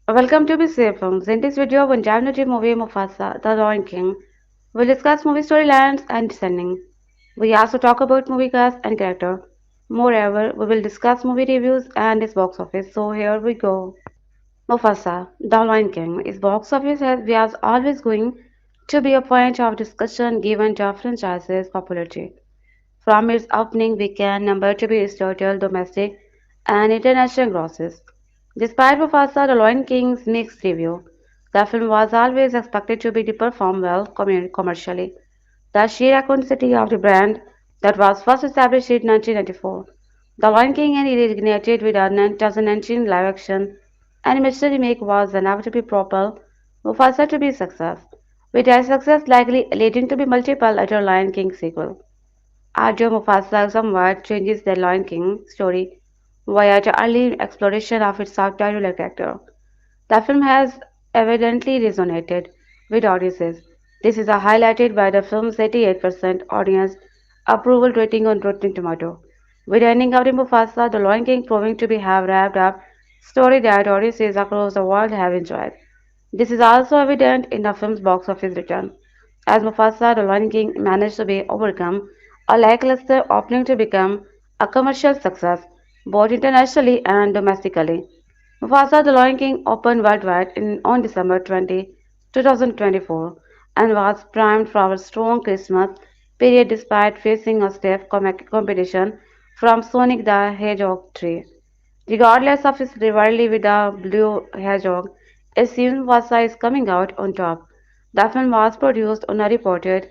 Welcome to BCA Films. In this video, we dive into the movie Mufasa The Lion King. We'll discuss movie storylines and descending. We also talk about movie cast and character. Moreover, we will discuss movie reviews and its box office. So here we go. Mufasa The Lion King. Its box office was always going to be a point of discussion given the franchise's popularity. From its opening weekend number to be its total domestic and international grosses. Despite Mufasa the Lion King's mixed review, the film was always expected to be perform well commercially. The sheer icon of the brand that was first established in 1994. The Lion King and reignited with a 2019 live-action animation remake was inevitably propel Mufasa to be a success, with that success likely leading to be multiple other Lion King sequels. Arjo Mufasa somewhat changes the Lion King story via the early exploration of its subtitle character. The film has evidently resonated with audiences. This is highlighted by the film's 88% audience approval rating on Rotten Tomato, with the ending of the Mufasa, The Lion King proving to be have wrapped up story that audiences across the world have enjoyed. This is also evident in the film's box office return, as Mufasa the Lion King managed to be overcome a lackluster opening to become a commercial success, both internationally and domestically. Mufasa the Lion King opened worldwide on December 20, 2024, and was primed for a strong Christmas period despite facing a stiff competition from Sonic the Hedgehog 3. Regardless of his rivalry with the Blue Hedgehog, it seems Vasa is coming out on top. The film was produced on a reported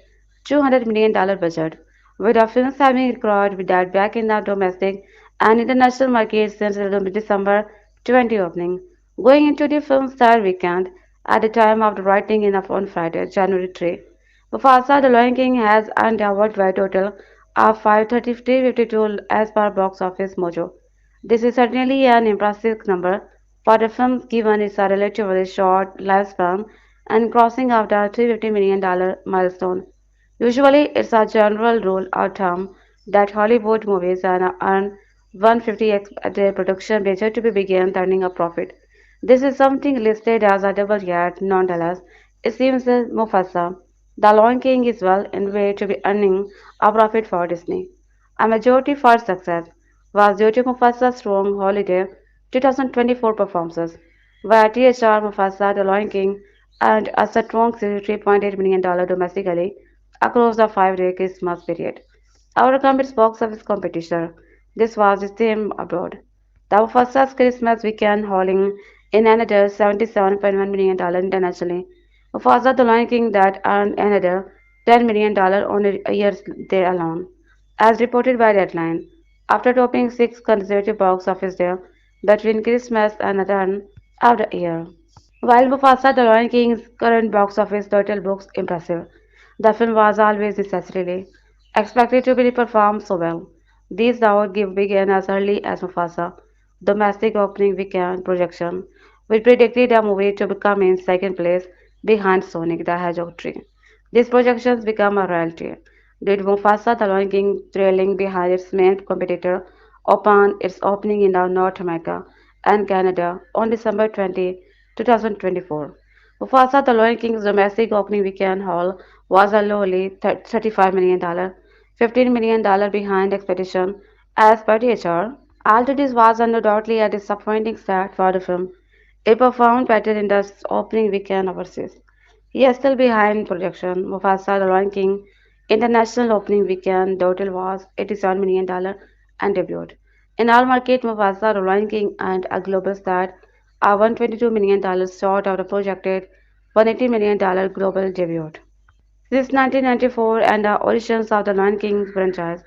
$200 million budget, with the films having recorded with that back in the domestic and international markets since the December 20 opening. Going into the film's third weekend, at the time of the writing in on Friday, January 3, Mufasa the Lion King has earned a worldwide total of 533.52 as per Box Office Mojo. This is certainly an impressive number for a film given its relatively short lifespan and crossing of the $350 million milestone. Usually, it's a general rule of thumb that Hollywood movies earn 150x a day production budget to be begin turning a profit. This is something listed as a double yet, nonetheless, it seems that Mufasa, the Lion King is well in way to be earning a profit for Disney. A majority for success was due to Mufasa's strong holiday 2024 performances, where THR Mufasa The Lion King earned a strong $63.8 million domestically across the 5-day Christmas period. Overcome its box office competition, this was the same abroad. The Mufasa's Christmas weekend hauling in another $77.1 million internationally. Mufasa The Lion King that earned another $10 million on a year there alone, as reported by Deadline, after topping six consecutive box office days between Christmas and the turn of the year. While Mufasa the Lion King's current box office total looks impressive, the film was always necessarily expected to be performed so well. These doubts began as early as Mufasa domestic opening weekend projection, which predicted the movie to come in second place behind Sonic the Hedgehog 3. These projections become a reality, with Mufasa the Lion King trailing behind its main competitor upon its opening in North America and Canada on December 20, 2024. Mufasa the Lion King's domestic opening weekend haul was a lowly $35 million, $15 million behind expectation as per THR. Although this was undoubtedly a disappointing start for the film, it performed better in the opening weekend overseas. He is still behind projection. Mufasa The Lion King international opening weekend total was $87 million and debuted. In all market, Mufasa The Lion King earned a global start of $122 million short of the projected $180 million global debut. Since 1994 and the origins of the Lion King franchise,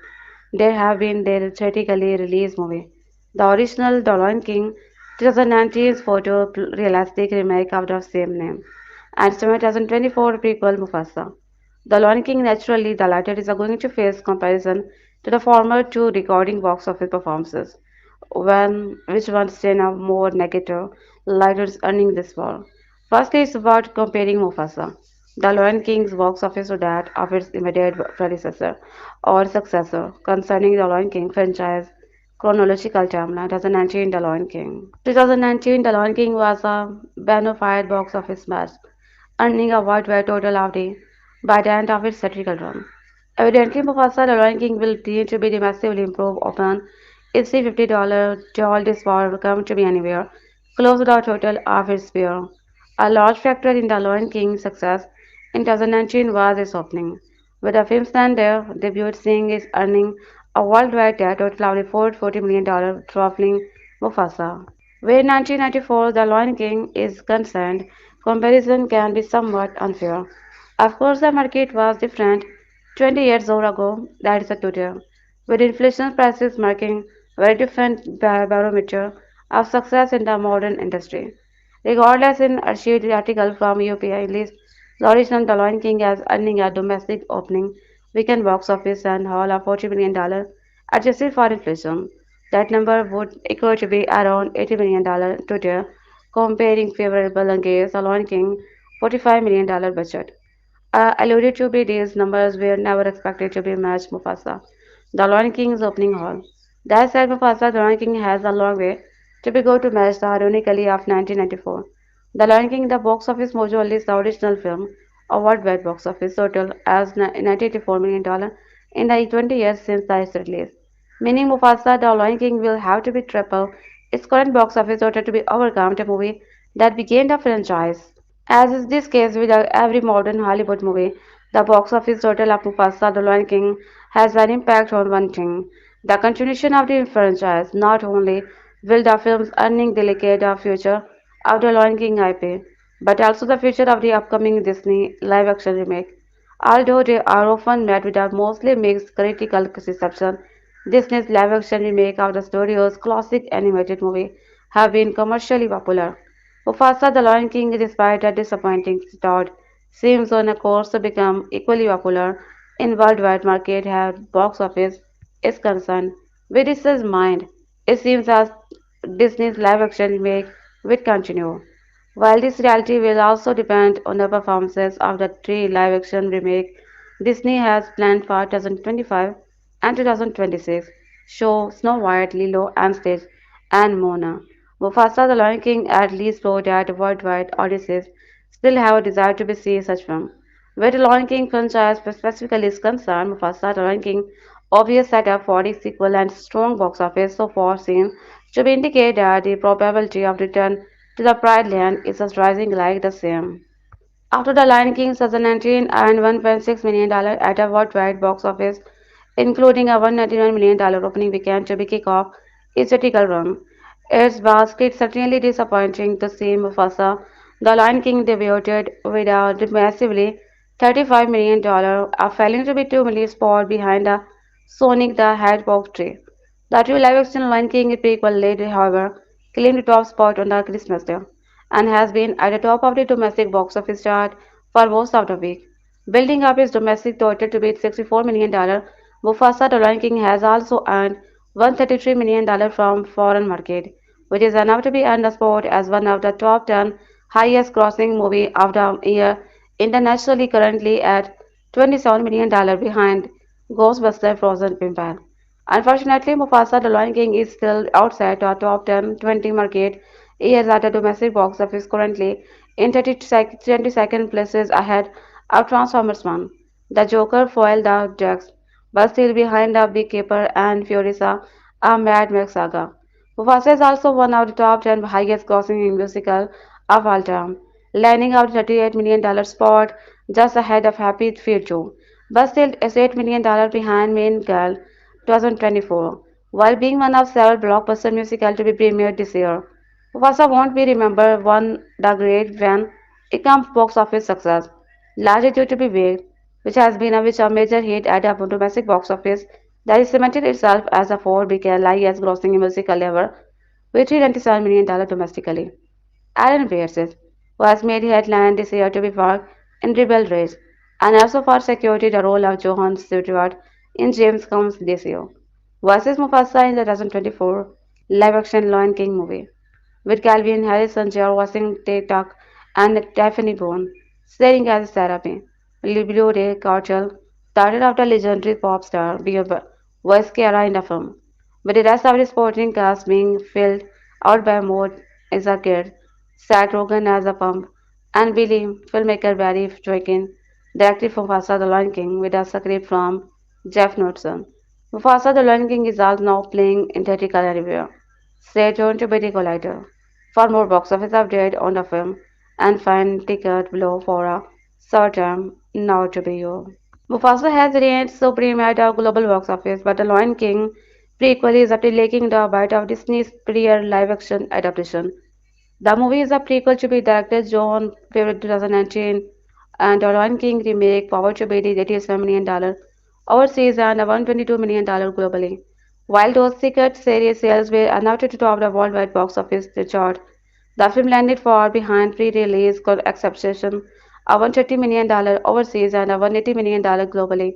there have been their theatrically released movie. The original The Lion King 2019's photorealistic remake of the same name, and 2024 prequel Mufasa. The Lion King naturally the latter is going to face comparison to the former two recording box office performances, when which one stand out more negative light is earning this war. Firstly, it's about comparing Mufasa, the Lion King's box office to that of its immediate predecessor or successor. Concerning the Lion King franchise, Chronological timeline 2019 The Lion King. 2019 The Lion King was a bona fide box office smash, earning a worldwide total of the by the end of its theatrical run. Evidently, Mufasa The Lion King will need to be massively improved upon its $50 dual disc for come to be anywhere close to the total of its peer. A large factor in The Lion King's success in 2019 was its opening, with the film's their debut seeing its earning a worldwide total of $440 million, traveling Mufasa. Where 1994 The Lion King is concerned, comparison can be somewhat unfair. Of course, the market was different 20 years ago, that is a today, with inflation prices marking a very different barometer of success in the modern industry. Regardless, in a sheet article from UPI list, the original The Lion King as earning a domestic opening weekend box office and haul of $40 million adjusted for inflation. That number would equal to be around $80 million today, comparing favorable against The Lion King $45 million budget. Alluded to be these numbers were never expected to be matched Mufasa. The Lion King's opening haul. That said, Mufasa The Lion King has a long way to be go to match the ironically of 1994. The Lion King, the box office mojo lists the original film, a worldwide box office total as $94 million in the 20 years since its release. Meaning Mufasa The Lion King will have to be triple its current box office total to be overcome the movie that began the franchise. As is this case with every modern Hollywood movie, the box office total of Mufasa The Lion King has an impact on one thing the continuation of the franchise. Not only will the film's earning delicate the future of the Lion King IP, but also the future of the upcoming Disney live action remake. Although they are often met with a mostly mixed critical reception, Disney's live action remake of the studio's classic animated movie have been commercially popular. Mufasa The Lion King, despite a disappointing start, seems on a course to become equally popular in worldwide market had box office is concerned. With this in mind, it seems as Disney's live action remake will continue. While this reality will also depend on the performances of the three live action remake Disney has planned for 2025 and 2026 show Snow White, Lilo and Stitch, and Mona. Mufasa the Lion King at least proved that worldwide audiences still have a desire to be see such film. Where the Lion King franchise specifically is concerned, Mufasa the Lion King obvious setup for the sequel and strong box office so far seem to indicate that the probability of return to the Pride Land is just rising like the same. After The Lion King 2019 earned $1.6 million at a worldwide box office, including a $199 million opening weekend to be kick off its critical run. It was certainly disappointing to see Mufasa, The Lion King debuted with a massively $35 million, failing to be 2 million spot behind a Sonic the Hedgehog 3. The true live-action Lion King prequel laid, however, claimed the top spot on the Christmas Day and has been at the top of the domestic box office chart for most of the week. Building up its domestic total to be $64 million, Mufasa The Lion King has also earned $133 million from foreign market, which is enough to be earned a spot as one of the top 10 highest grossing movie of the year internationally currently at $27 million behind Ghostbuster Frozen Empire. Unfortunately, Mufasa The Lion King is still outside the top 10 20 market years at the domestic box office currently in 22nd places ahead of Transformers 1. The Joker foiled the Jax, but still behind the Beekeeper and Furiosa, a Mad Max saga. Mufasa is also one of the top 10 highest grossing musical of all time, landing at $38 million spot just ahead of Happy Feet 2, but still is $8 million behind Main Girl 2024, while being one of several blockbuster musicals to be premiered this year. Mufasa won't be remembered one the great when it comes box office success, largely due to be big, which a major hit at the domestic box office that is cemented itself as a four biggest highest grossing musical ever with $397 million domestically. Aaron Pierce, who has made headline this year to be worked in Rebel Race, and also for security the role of Johan Stewart in James Combs this year, versus Mufasa in the 2024 live-action Lion King movie, with Calvin Harrison, George Washington Tuck, and Daphne Bone starring as Serapi. Blue Ray Cartel, daughter of the legendary pop star, voiced Kiara in the film. with the rest of the supporting cast being filled out by Maud as a kid, Zach Rogan as a pump, and Billy, filmmaker Barry Dwaykin, directed for Mufasa The Lion King with a script from Jeff Knudson. Mufasa The Lion King is also now playing in theatrical everywhere. Stay tuned to Betty Collider for more box office update on the film and find ticket below for a short term now to be you. Mufasa has reigned supreme at the global box office, but The Lion King prequel is up taking the bite of Disney's prior live-action adaptation. The movie is a prequel to be directed John February 2019, and The Lion King remake powered to be the $87 million overseas and $122 million globally. While those ticket series sales were enough to top the worldwide box office chart, the film landed far behind pre-release expectations of $130 million overseas and $180 million globally.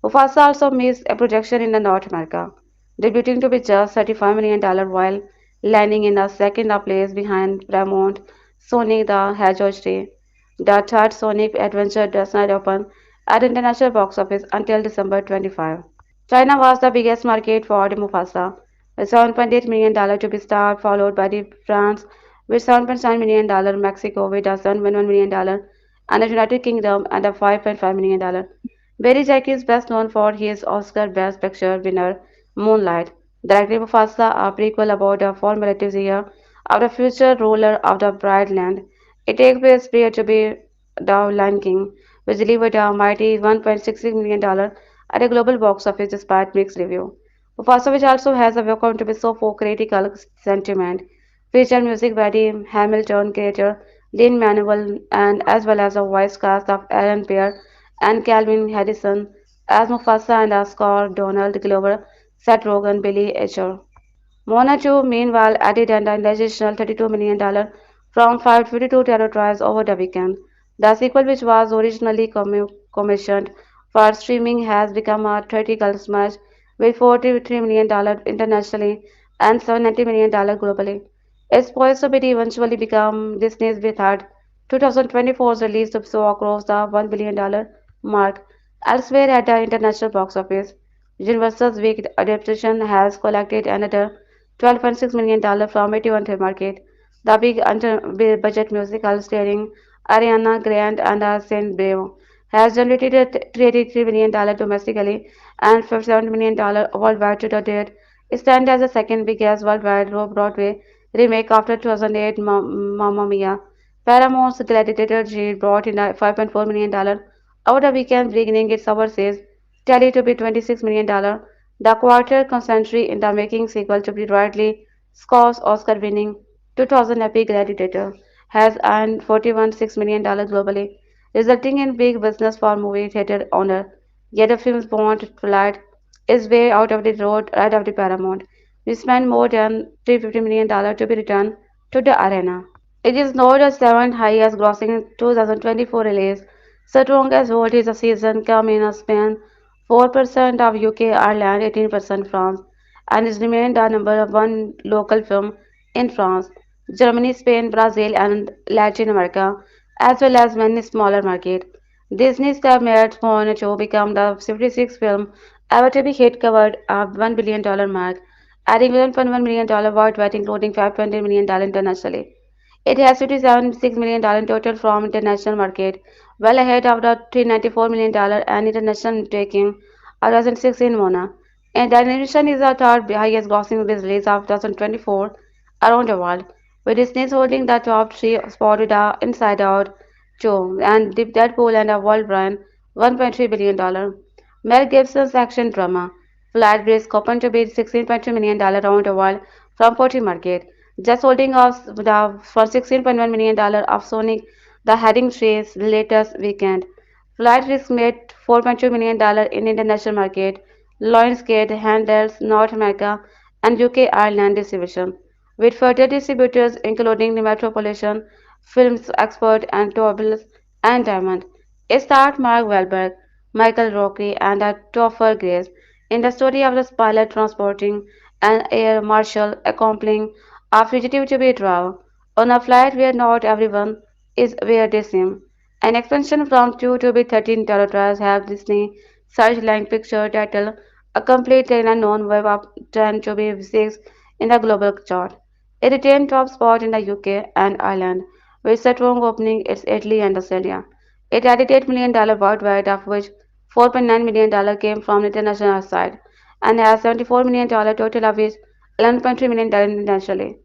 Mufasa also missed a projection in the North America, debuting to be just $35 million while landing in the second place behind Paramount Sonic the Hedgehog 3. The third Sonic adventure does not open at international box office until December 25. China was the biggest market for the Mufasa, with $7.8 million to be starred, followed by the France with $7.7 million, Mexico with a $7.1 million, and the United Kingdom at a $5.5 million. Barry Jack is best known for his Oscar Best Picture winner Moonlight, directing Mufasa, a prequel about the four relatives here of the future ruler of the Bright Land. It takes place prior to be the Lion King, which delivered a mighty $1.66 million at a global box office despite mixed review. Mufasa, which also has a welcome to be so for critical sentiment, featured music by the Hamilton creator Lin-Manuel and as well as a voice cast of Aaron Pierre and Calvin Harrison as Mufasa and a score Donald Glover, Seth Rogen, Billy Eichner. Mona 2, meanwhile, added an additional $32 million from 552 territories over the weekend. The sequel, which was originally commissioned for streaming, has become a theatrical smash with $43 million internationally and $790 million globally. It's poised to be eventually become Disney's third 2024's release to so across the $1 billion mark. Elsewhere at the international box office, Universal's weak adaptation has collected another $12.6 million from 81 third market. The big under-budget musical starring Ariana Grande and Saint Brave has generated $33 million domestically and $57 million worldwide to the date. It stands as the second biggest worldwide Broadway remake after 2008 Mamma Mia. Paramount's Gladiator G brought in a $5.4 million over the weekend, bringing its overseas tally to be $26 million. The quarter-century in the making sequel to the Ridley Scott's Oscar-winning 2000 epic Gladiator has earned $41.6 million globally, resulting in big business for movie theater owner. Yet the film's Bond flight is way out of the road right of the Paramount. We spent more than $350 million to be returned to the arena. It is now the seventh highest grossing 2024 release, so strong as what is a season come in a Spain, 4% of UK, Ireland, 18% France, and is remained the number one local film in France, Germany, Spain, Brazil, and Latin America, as well as many smaller markets. Disney's The Marriage Show became the 56th film ever to be hit covered a $1 billion mark, adding $1.1 million worldwide, including $520 million internationally. It has $57.6 million in total from international market, well ahead of the $394 million and international taking 2006 in Mona. And the animation is the third highest grossing release of 2024 around the world, with Disney holding the top three spot with the Inside Out 2 and Deadpool and a World Brand $1.3 billion. Mel Gibson's action drama Flat Risk opened to be $16.2 million around the world from 40 market, just holding off the for $16.1 million of Sonic the Hedgehog's latest weekend. Flight Risk made $4.2 million in international market, Lionsgate handles North America and UK Ireland distribution, with further distributors including the Metropolitan Films Expert and Tobias and Diamond. It starred Mark Wahlberg, Michael Rooker, and Topher Grace in the story of the pilot transporting an air marshal accompanying a fugitive to be drawn on a flight where not everyone is where they seem. An expansion from 2 to be 13 territories have Disney Searchlight picture titled a complete and unknown web up turned to be sixth in the global chart. It retained top spot in the UK and Ireland, with strong opening its Italy and Australia. It added $8 million worldwide, of which $4.9 million came from the international side, and has $74 million total, of which $11.3 million internationally.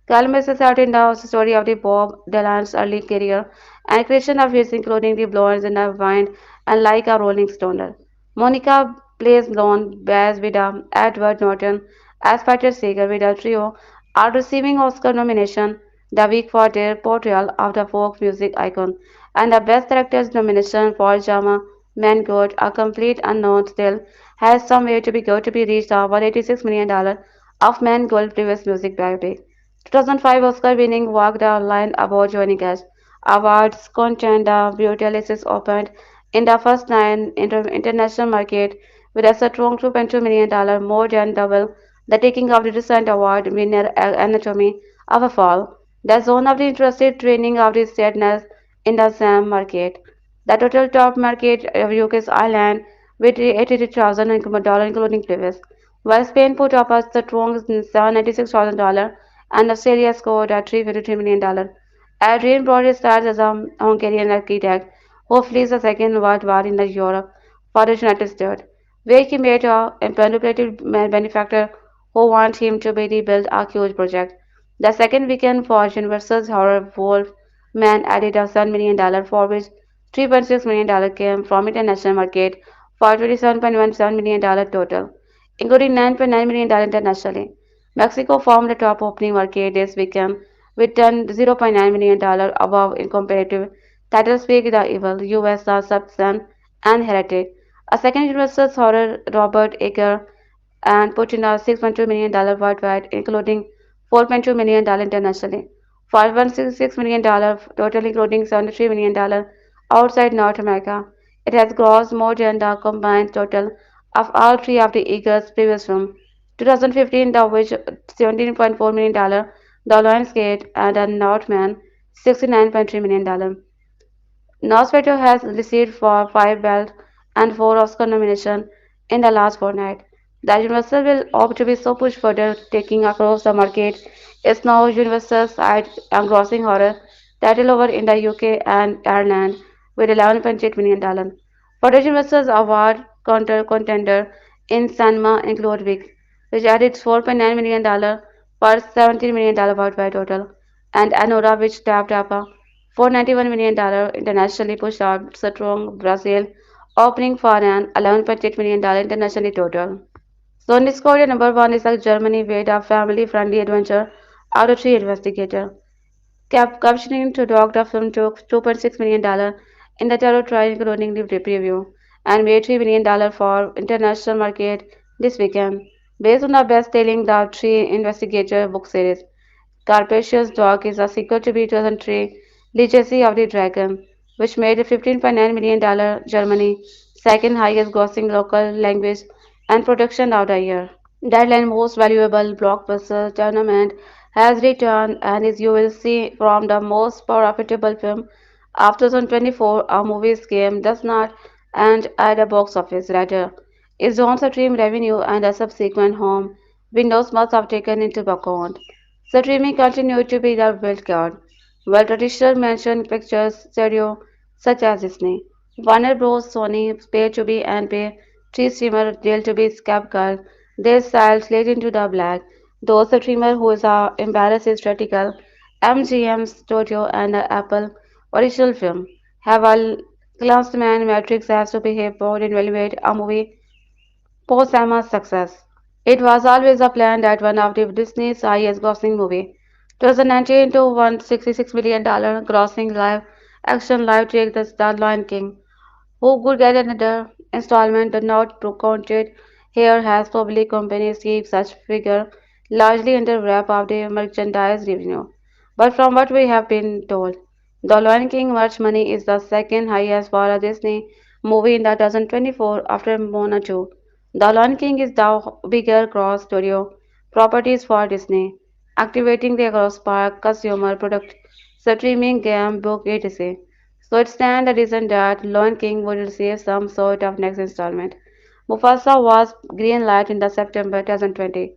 Columbus is out in the story of the Bob Dylan's early career and creation of his including the Blondes in the Wind and Like a Rolling Stoner. Monica plays lone bass with Edward Norton as Peter Seeger with a trio are receiving Oscar nomination the week for their portrayal of the folk music icon and the Best Directors nomination for drama Mangold, a complete unknown still, has some way to be reached over $86 million of Mangold previous music biopic. 2005 Oscar-winning walked the line about joining us. Awards content the Brutalist opened in the first nine international market with a strong $2.2 million, more than double the taking of the recent award winner Anatomy of a Fall. The zone of the interested training of the sadness in the same market. The total top market of UK's Ireland with $83,000 including previous, while Spain put up a strong $796,000 and Australia scored a $353 million. Adrian Brody starts as a Hungarian architect who flees the Second World War in Europe for the United States, where he met a manipulative manufacturer who wants him to rebuild a huge project. The second weekend for Universal's horror Wolf Man added a $7 million, for which $3.6 million came from international market for $27.17 million total, including $9.9 million internationally. Mexico formed the top opening market this weekend with $0.9 million above in comparative titles Speak the Evil, US The Substance, and Heretic. A second Universal horror Robert Eger and put in a $6.2 million worldwide, including $4.2 million internationally. $5.66 million total, including $73 million outside North America. It has grossed more than the combined total of all three of the Eagles' previous films. 2015, the which $17.4 million, The Lionsgate and The Northman $69.3 million. Nosferatu has received for 5 belts and 4 Oscar nominations in the last fortnight. The Universal will opt to be so pushed further, taking across the market. It's now Universal's side and grossing horror title over in the UK and Ireland with $11.8 million. Further Universal's award contender in cinema include Vic, which added $4.9 million per $17 million worldwide total, and Anora, which tapped up a $491 million internationally pushed out strong Brazil, opening for an $11.8 million internationally total. So in Discovery number one is like Germany with a family-friendly adventure out of three investigator. Captioning to Dog film took $2.6 million in the terror trial including the preview and made $3 million for international market this weekend. Based on the best-selling The Three Investigator book series, Carpacious Dog is a sequel to the 2003 Legacy of the Dragon, which made $15.9 million Germany, second highest grossing local language and production of the year. Deadline Most Valuable Blockbuster Tournament has returned and as you will see from the most profitable film of 2024, a movie's game does not end at the box office, rather, its on-stream revenue and the subsequent home windows must have taken into account. Streaming continued to be the wild card, while traditional motion pictures studios such as Disney, Warner Bros., Sony, Pay-to-Be and Pay-3 streamer deal to be scapegoat, their style slid into the black. Those streamer who is embarrassed is critical, MGM Studio and Apple original film have a classman matrix has to behave bold and evaluate a movie post-Emma's success. It was always a plan that one of the Disney's highest grossing movie, 2019 to $166 million grossing live action live take The Lion King, who could get another installment not counted here has public companies keep such figure largely under wrap of the merchandise revenue. But from what we have been told, The Lion King merch money is the second highest for a Disney movie in the 2024 after Moana 2. The Lion King is the bigger cross studio properties for Disney, activating the cross park consumer product, streaming game, book, etc. So it stands the reason that Lion King would receive some sort of next installment. Mufasa was green-lighted in the September 2020,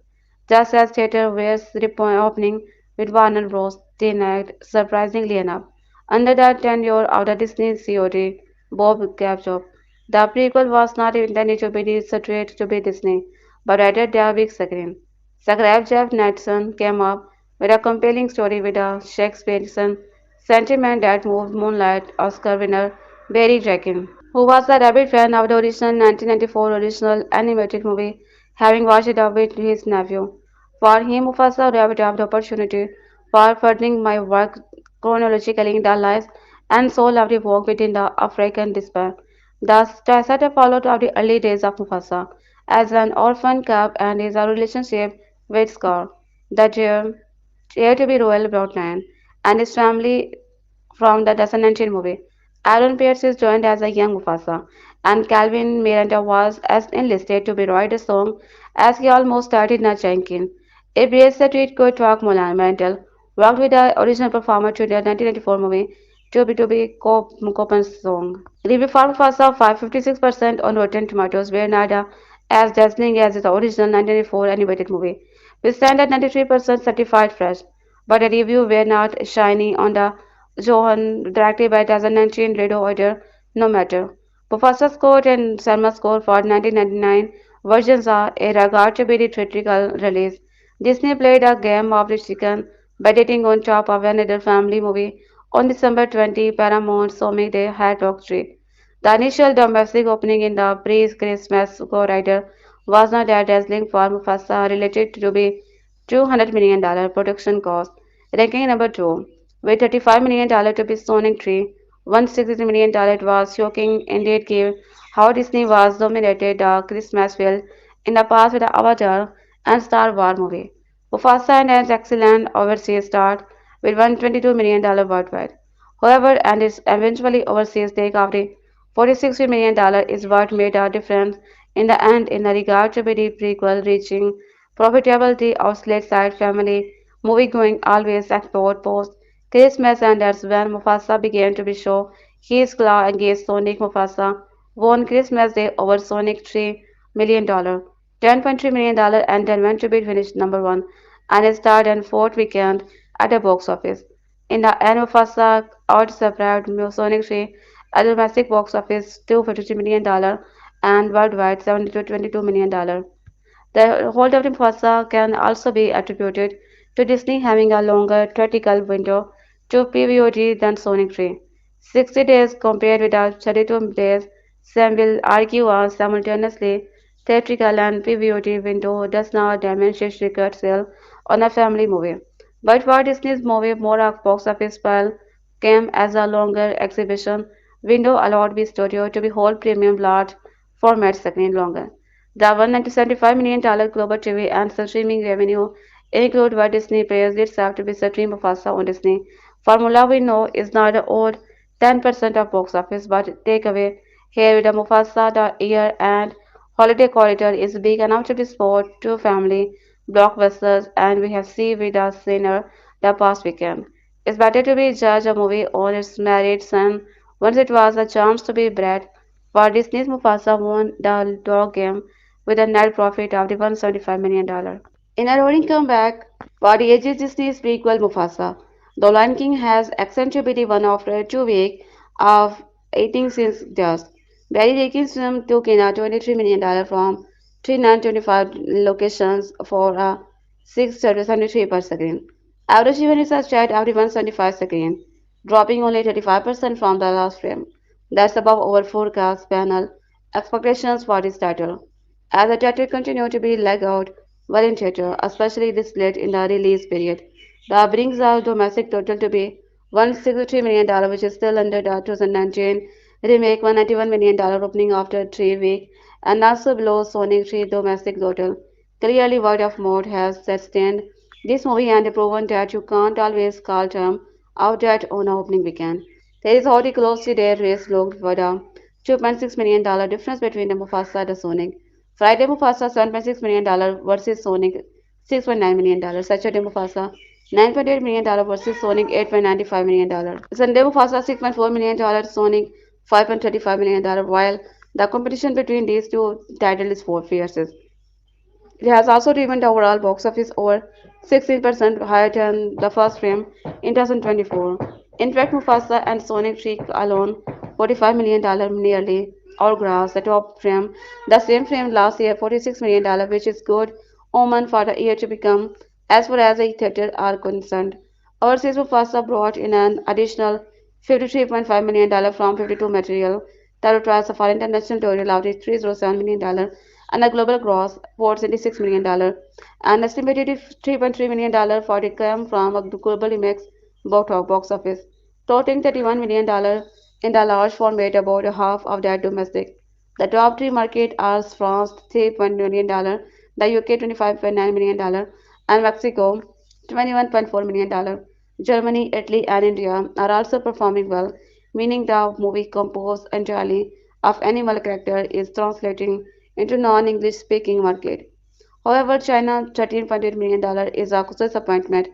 just as theater was opening with Warner Bros. Day-night, surprisingly enough. Under the tenure of the Disney COD, Bob Gapjob, the prequel was not intended to be straight to be Disney, but rather their big screen. Scribe Jeff Natson came up with a compelling story with a Shakespearean sentiment that moved Moonlight Oscar winner Barry Jenkins, who was a rabid fan of the original 1994 original animated movie, having watched it with his nephew. For him, Mufasa grabbed up the opportunity for furthering my work chronologically in the lives and soul of the work within the African despair. The setup followed of the early days of Mufasa as an orphan cub and his relationship with Scar, the heir to be royal bloodline, and his family from the 2019 movie. Aaron Pierce is joined as a young Mufasa, and Calvin Miranda was as enlisted to be write a song as he almost started not Jenkins. A bracelet tweet could talk monumental, worked with the original performer to the 1994 movie to be Copen's song. Review for Mufasa 556% on Rotten Tomatoes were not as dazzling as the original 1994 animated movie. We stand at 93% certified fresh, but the review were not shiny on the Johan directed by 2019 Radio Order, no matter. Mufasa's score and Salma's score for 1999 versions are a regard to be the theatrical release. Disney played a game of the chicken by dating on top of another family movie on December 20, Paramount Somi Day Hard Rock Street. The initial domestic opening in the pre-Christmas co-writer was not that dazzling for Mufasa related to be $200 million production cost, ranking number 2, with $35 million to be Sonic 3. $163 million was shocking indeed given how Disney was dominated the Christmas film in the past with the Avatar and Star Wars movie. Mufasa and an excellent overseas start with $122 million worldwide. However, and its eventually overseas take of the $46 million is what made a difference in the end in the regard to be the prequel reaching profitability of Slate Side Family movie going always export post Christmas and that's when Mufasa began to be show his claw against Sonic. Mufasa won Christmas Day over Sonic $3 million, $10.3 million and then went to be finished number one and it starred in fourth weekend at the box office. In the end, Mufasa out-survived Sonic 3 at the domestic box office $253 million and worldwide $722 million. The hold of Mufasa can also be attributed to Disney having a longer theatrical window to PVOD than Sonic 3. 60 days compared with the 32 days, some will argue a simultaneously theatrical and PVOD window does not diminish record sale on a family movie. But for Disney's movie, more of box office spell came as a longer exhibition window allowed the studio to behold premium large format screen longer. The $175 million global TV and streaming revenue include what Disney pays itself to be stream Mufasa on Disney. Formula we know is not the old 10% of box office, but takeaway here with the Mufasa the year and holiday corridor is big enough to be sport to family blockbusters, and we have seen with the sinner the past weekend. It's better to be judge a movie on its merits and once it was a chance to be bred. For Disney's Mufasa won the dog game with a net profit of the $175 million. In a roaring comeback for the ages Disney's prequel Mufasa, The Lion King has accentuated to be one after 2 weeks of eating since dusk. Barry Jenkins' film took in a $23 million from 3,925 locations for a 673 per second. Average even is a chat every 175 second, dropping only 35% from the last frame. That's above our forecast panel expectations for this title. As the title continued to be leg out well in theatre, especially this late in the release period, that brings our domestic total to be $163 million, which is still under the 2019 remake $191 million opening after 3 weeks, and also below Sonic 3 domestic total. Clearly, word of mouth has sustained this movie and proven that you can't always call them out that on a opening weekend. There is how the closely their race looked for the $2.6 million difference between the Mufasa and the Sonic. Friday Mufasa $7.6 million versus Sonic $6.9 million. Saturday Mufasa $9.8 million versus Sonic $8.95 million. Sunday Mufasa $6.4 million, Sonic $5.35 million, while The competition between these two titles is fierce. It has also driven the overall box office over 16% higher than the first film in 2024. In fact, Mufasa and Sonic 3 alone, $45 million nearly outgrossed the top film, the same film last year, $46 million, which is good omen for the year to become, as far as the theater are concerned. Overseas Mufasa brought in an additional $53.5 million from 52 material that was a foreign international total of $307 million and a global gross $476 million and estimated $3.3 million for it came from a global IMAX box office, totaling $31 million in the large format, about half of that domestic. The top three markets are France $3.1 million, the UK $25.9 million, and Mexico $21.4 million. Germany, Italy, and India are also performing well, meaning the movie composed entirely of animal character is translating into non-English speaking market. However, China $13.8 million is a disappointment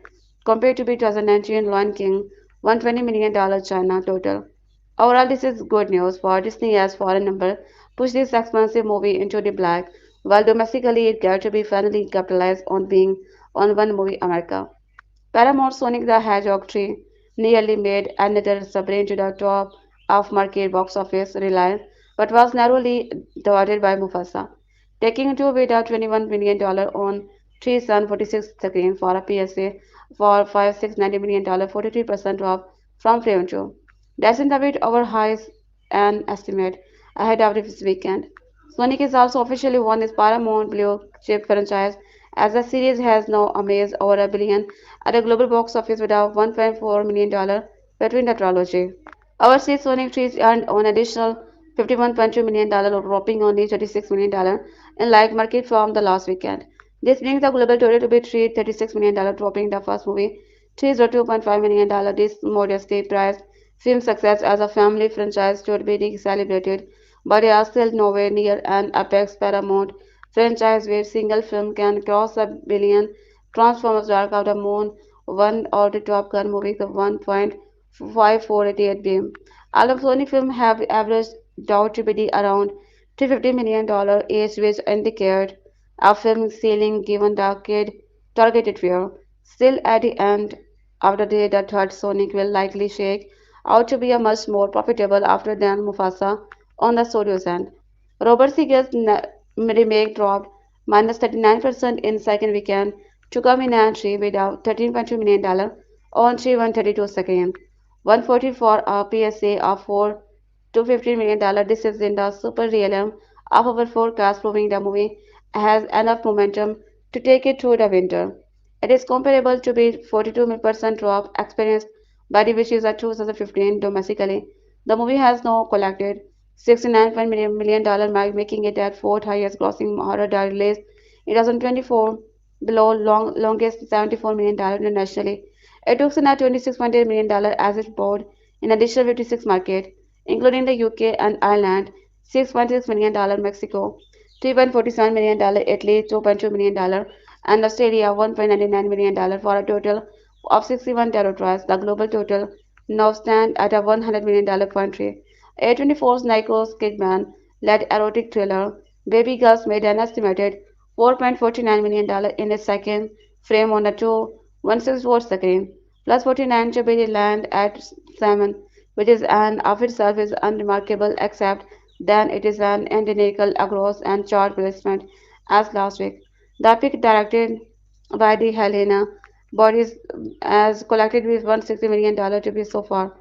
compared to the 2019 Lion King $120 million China total. Overall, this is good news for Disney as foreign number push this expensive movie into the black, while domestically it got to be finally capitalized on being on one movie America. Paramount Sonic the Hedgehog 3 nearly made another submarine to the top of market box office reliance, but was narrowly thwarted by Mufasa, taking to with a $21 million on 3,746 screen for a PSA for $5,690 million, 43% drop from Frame 2. That's in the bit over highs an estimate ahead of this weekend. Sonic is also officially won its Paramount Blue Chip franchise as the series has now amassed over $1 billion at a global box office with a $1.4 million between the trilogy. Overseas Sonic 3 earned an additional $51.2 million, dropping only $36 million in like market from the last weekend. This brings the global total to be $336 million, dropping the first movie $302.5 million. This modestly priced film success as a family franchise should be celebrated, but they are still nowhere near an apex Paramount franchise where single film can cross $1 billion. Transformers Dark of the Moon, one of the Top Gun movies of 1.5488 billion. All of Sony films have averaged doubt to be around $350 million each, which indicate a film ceiling given the targeted view. Still, at the end of the day, the third Sonic will likely shake out to be a much more profitable after than Mufasa on the studio's end. Robert Seager's remake dropped minus 39% in second weekend to come in entry with a $13.2 million on 3,132 second. 140 for a PSA of 4 to $15 million. This is in the super realm of our forecast, proving the movie has enough momentum to take it through the winter. It is comparable to the 42% drop experienced by the which is at 2015 domestically. The movie has now collected $69 million, making it the fourth highest grossing horror release in 2024, below longest $74 million internationally. It took in at $26.8 million as it bought in additional 56 markets, including the UK and Ireland, $6.6 million Mexico, $3.47 million Italy, $2.2 million, and Australia, $1.99 million for a total of 61 territories. The global total now stands at a $100 million country. A24's Nikos Kidman led erotic thriller Baby Girls made an estimated $4.49 million in its second frame on the 2/164 screen, plus 49 to be land at Salmon, which is an of itself is unremarkable except then it is an undeniable across and chart placement as last week. The pick directed by the Helena bodies has collected with $160 million to be so far.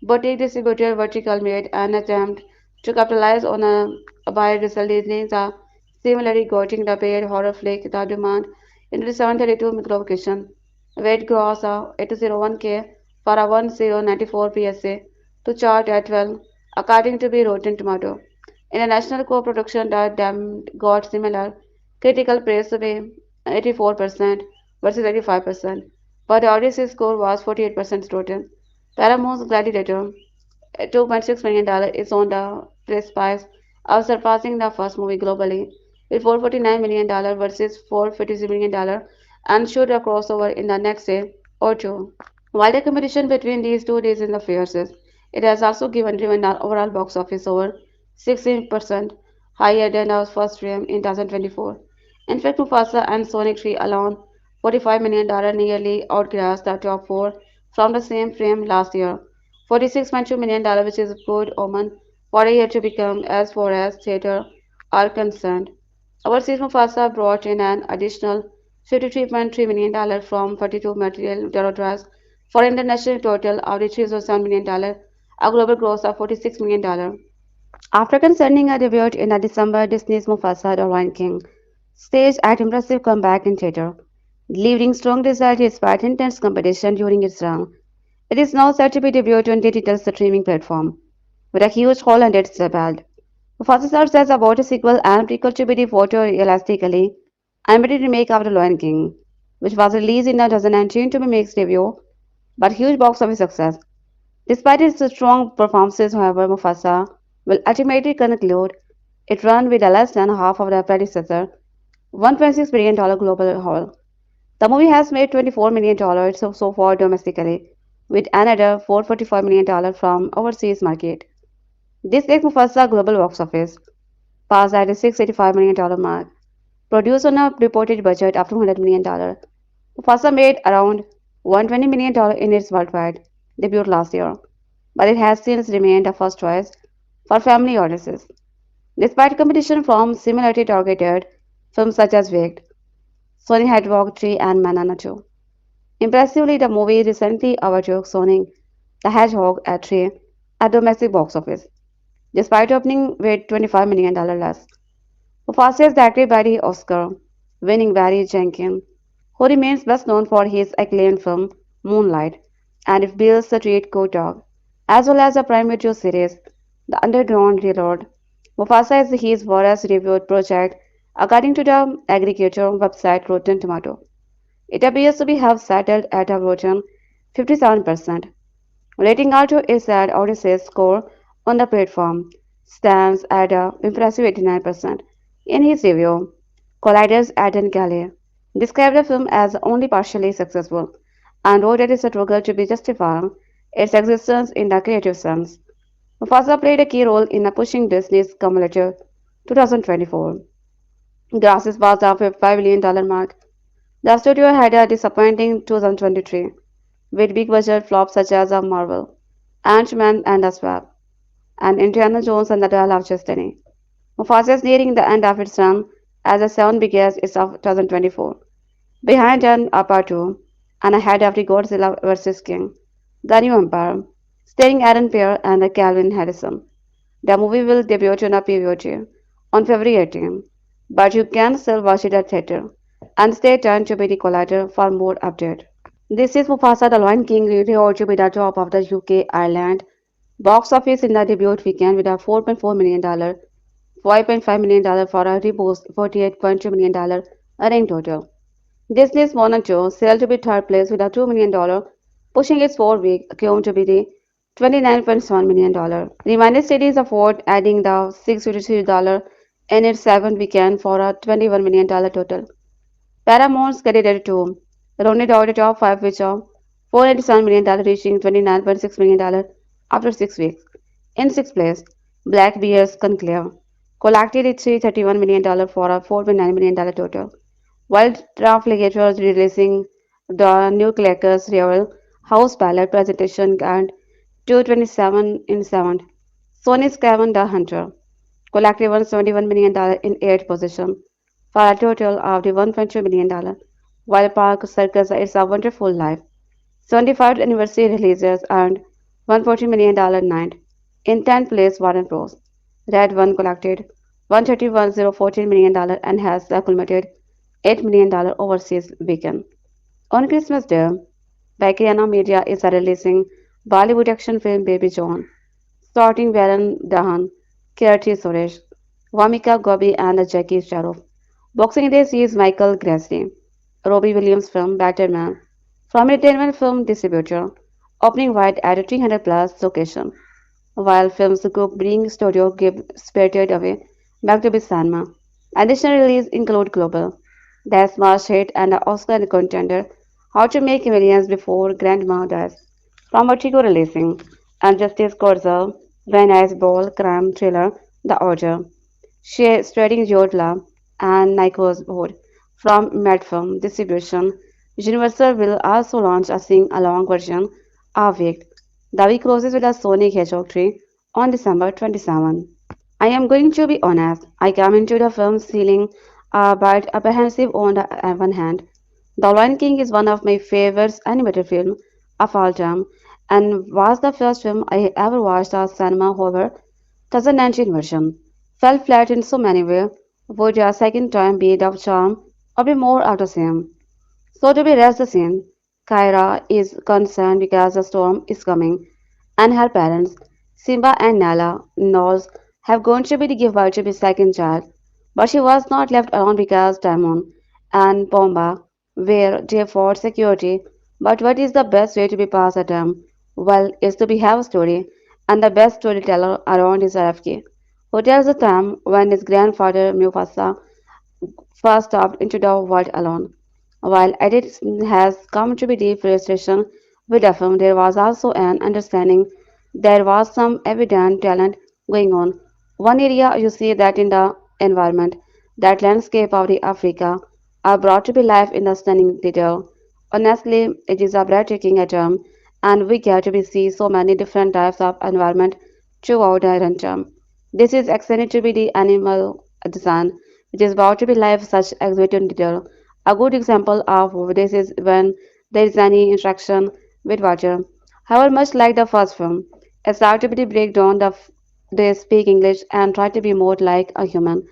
Boutique distributor Vertical made an attempt to capitalize on by releasing the similarly gouging the paid horror flick The Demand into the 732 location. Weight gross 801K for a 1094 PSA to chart at 12, according to the Rotten Tomato. International co-production that got similar critical praise to be 84% versus 85%, but the audience score was 48% total. Paramount's Gladiator $2.6 million is on the precipice of surpassing the first movie globally with $449 million versus $456 million and should a crossover in the next day or two. While the competition between these two is in the fiercest, it has also given driven the overall box office over 16% higher than our first film in 2024. In fact, Mufasa and Sonic 3 alone, $45 million nearly outgrossed the top four from the same film last year. $46.2 million, which is a good omen for a year to become as far as theatre are concerned. Overseas Mufasa brought in an additional $53.3 million from 42 material territories for an international total of $307 million, a global gross of $46 million. After concerning a debut in a December, Disney's Mufasa The Lion King staged an impressive comeback in theatre, delivering strong results despite intense competition during its run. It is now set to be debuted on digital streaming platform, with a huge haul under its belt. Mufasa serves as a water sequel and prequel to be the photorealistically animated remake of The Lion King, which was released in 2019 to be mixed debut, but huge box office success. Despite its strong performances, however, Mufasa will ultimately conclude it run with a less than half of their predecessor, $1.6 billion global haul. The movie has made $24 million so far domestically, with another $445 million from overseas market. This takes Mufasa global box office past at the $685 million mark. Produced on a reported budget of $200 million, Mufasa made around $120 million in its worldwide debut last year, but it has since remained a first choice for family audiences. Despite competition from similarly targeted films such as Wicked, Sonic Hedgehog 3 and Banana 2. Impressively, the movie recently overtook Sonic the Hedgehog at 3 at domestic box office, despite opening with $25 million less. Mufasa is directed by the Oscar-winning Barry Jenkins, who remains best known for his acclaimed film Moonlight and if Bill's Street Coat Dog, as well as the Prime Video series The Underground Railroad. Mufasa is his worst reviewed project, according to the aggregator website Rotten Tomato. It appears to be have settled at a rotten 57%. Rating also is at Odyssey's score on the platform stands at a impressive 89%. In his review, Collider's Adam Galley described the film as only partially successful and wrote that it struggled to be justified its existence in the creative sense. Mufasa played a key role in pushing Disney's cumulative 2024 grosses past the $5 billion mark. The studio had a disappointing 2023 with big budget flops such as Marvel, Ant-Man and the Swamp, and Indiana Jones and the Dial of Destiny. Mufasa is nearing the end of its run as the seventh biggest is of 2024, behind an Part 2 and ahead of the Godzilla vs. King, The New Empire, starring Aaron Pierre and Calvin Harrison. The movie will debut on a PVOD on February 18, but you can still watch it at theater. And stay tuned to be the Collider for more updates. This is Mufasa The Lion King revealed to be the top of the UK Ireland box office in the debut weekend with a $4.4 million, $5.5 million for a reboot, $48.2 million running total. Disney's Moana 2 sailed to be third place with a $2 million, pushing its four-week account to be the $29.7 million. Reminder Cities afford adding the $653 in its seventh weekend for a $21 million total. Paramount's credited to rounded out the top five with a $487 million reaching $29.6 million after 6 weeks. In sixth place, Black Bears Conclave collected its $331 million for a $4.9 million total, while Trafalgar was releasing the new Clackers Royal House Ballad presentation and 227 in seventh. Sony's Kevin the Hunter collected $171 million in eighth position for a total of the $1.2 million, while Park Circus It's a Wonderful Life 75th anniversary releases earned $140 million night. In 10th place, Warner Bros. Red One collected $131.014 million and has accumulated $8 million overseas weekend. On Christmas Day, Bacchiana Media is releasing Bollywood action film Baby John, starring Varun Dhawan, Kirti Suresh, Vamika Gobi, and Jackie Shroff. Boxing Day sees Michael Gracie, Robbie Williams film Better Man, from entertainment film distributor, opening wide at a 300 plus location, while films group Bring Studio give Spirited Away back to Big Cinema. Additional releases include Global, The Smash Hit, and the Oscar contender How to Make Millions Before Grandma Dies, from Vertigo releasing, and Justice Corzel, Van Ice Ball, crime thriller The Order, starring Jodla and Nikos Board from Medfilm Distribution. Universal will also launch a sing-along version a week. The week closes with a Sonic Hedgehog 3 on December 27. I am going to be honest. I came into the film feeling a bit apprehensive on the one hand. The Lion King is one of my favorite animated films of all time and was the first film I ever watched at cinema. However, 2019 version fell flat in so many ways. Would a second time be the charm or be more out of same? So to be rest the scene, Kiara is concerned because the storm is coming, and her parents, Simba and Nala, knows have gone to be to give birth to his second child. But she was not left alone because Timon and Pumbaa were there for security. But what is the best way to be past a time? Well, it's to be have a story, and the best storyteller around is Rafiki, who tells the time when his grandfather Mufasa first stepped into the world alone. While edit has come to be deep frustration with the film, there was also an understanding there was some evident talent going on. One area you see that in the environment, that landscape of the Africa are brought to be life in the stunning detail. Honestly, it is a breathtaking atom, and we get to be see so many different types of environment throughout the runtime. This is extended to be the animal design, which is about to be live such exhibition detail. A good example of this is when there is any interaction with water. However, much like the first film, it's hard to be break down they speak English and try to be more like a human.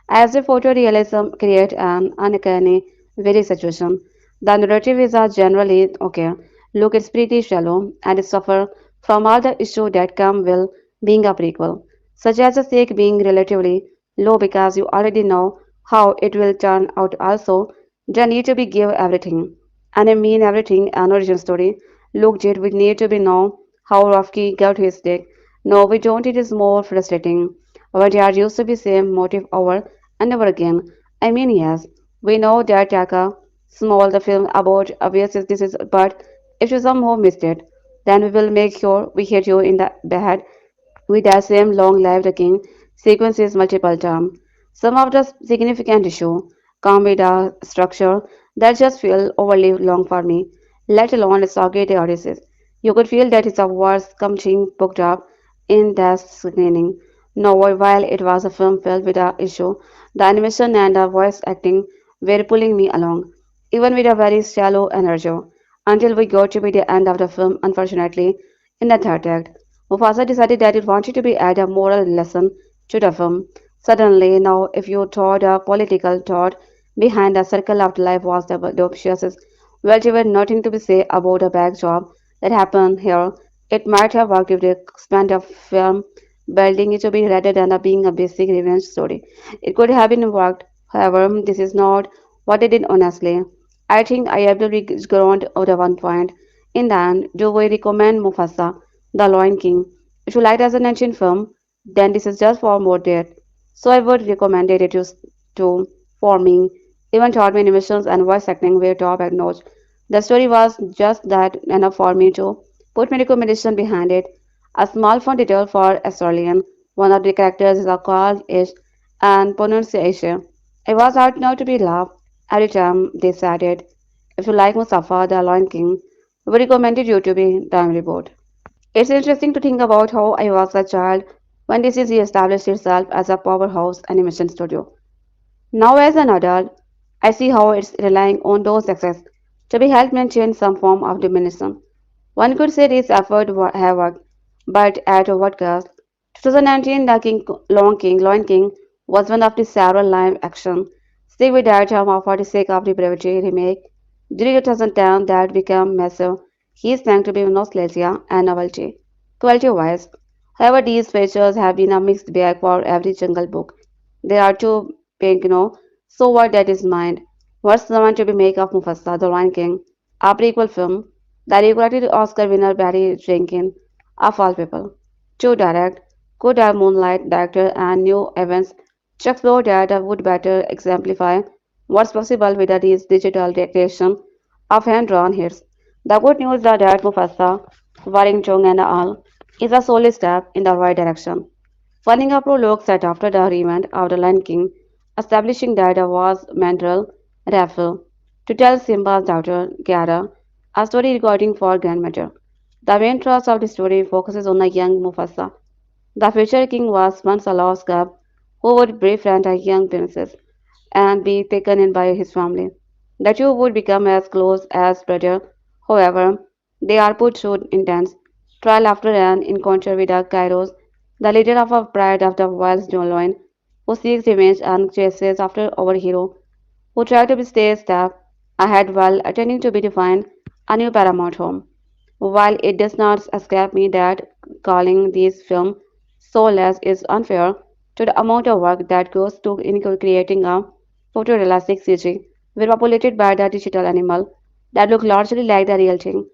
As the photorealism creates an uncanny very situation, the narrative is generally okay. Look, it's pretty shallow and it suffers from all the issues that come with being a prequel, such as the stake being relatively low because you already know how it will turn out. Also, they need to be give everything, and I mean everything, an origin story. Look, Jade, we need to be know how Rafiki got his stake. No, we don't. It is more frustrating. Our dad used to be same motive over and over again. I mean, yes, we know that Taka small the film about obvious this is, but if you somehow missed it, then we will make sure we hit you in the head with that same long-lived king sequences multiple times. Some of the significant issue come with a structure that just feel overly long for me, let alone its target audiences. You could feel that it's a words coming booked up in that screening. No, while it was a film filled with a issue, the animation and the voice acting were pulling me along, even with a very shallow energy, until we got to be the end of the film, unfortunately, in the third act. Mufasa decided that it wanted to be add a moral lesson to the film. Suddenly, now, if you thought a political thought behind the circle of life was the obvious, well, there was nothing to be said about the back job that happened here. It might have worked if they spent a film building it to be rather than being a basic revenge story. It could have been worked. However, this is not what they did honestly. I think I have to be ground over one point. In the end, do we recommend Mufasa, The Lion King? If you like as an ancient film, then this is just for more date. So I would recommend it to for me. Even short animations and voice acting were top at notch. The story was just that enough for me to put my recommendation behind it. A small fun detail for Australian. One of the characters is a called ish and pronunciation. I was out now to be laughed every time they said it. If you like Mustafa, the Lion King, we recommended you to be Time Report. It's interesting to think about how I was a child when this is established itself as a powerhouse animation studio. Now, as an adult, I see how it's relying on those success to be helped maintain some form of domination. One could say this effort have worked, but at what cost? 2019, the Lion King was one of the several live action stick with that term for the sake of the brevity remake. During 2010, that became massive. He is thanked to be nostalgia and novelty. Quality wise, however, these features have been a mixed bag for every Jungle Book. There are two big, so what that is mind. What's the one to be make of Mufasa, the Lion King, a prequel film that regretted Oscar winner Barry Jenkins, of all people, to direct, could have Moonlight director and new events to explore that would better exemplify what's possible with these digital creation of hand-drawn hits. The good news is that Mufasa, Waring Chung and all, is a solid step in the right direction. funding a prologue set after the event of The Lion King, establishing that there was Mandrel Raffle to tell Simba's daughter, Kiara, a story recording for grandmother. The main thrust of the story focuses on a young Mufasa. The future king was once a lost cub who would befriend a young princess and be taken in by his family. The two would become as close as brothers. However, they are put through intense trial after an encounter with a Kairos, the leader of a pride of the Wild's Jolloin, who seeks revenge and chases after our hero, who try to stay a step ahead while attempting to be defined a new paramount home. While it does not escape me that calling these films soulless is unfair to the amount of work that goes to in creating a photorealistic CG, we're populated by the digital animal that look largely like the real thing.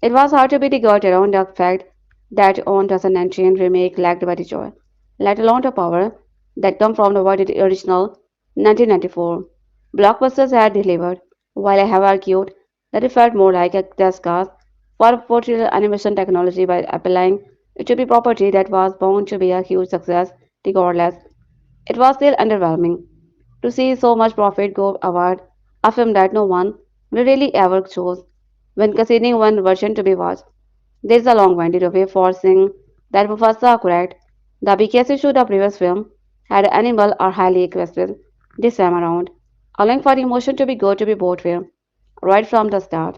It was hard to be got around the fact that on 2019 remake lacked by the joy, let alone the power that come from the what the original 1994 blockbusters had delivered. While I have argued that it felt more like a test cast for portrait animation technology by applying it to be property that was bound to be a huge success regardless, it was still underwhelming to see so much profit go award a film that no one will really ever chose when considering one version to be watched. There is a long-winded way forcing that Mufasa correct. The BKC to the previous film had animal or highly requested this time around, allowing for the emotion to be go to be both way. Right from the start,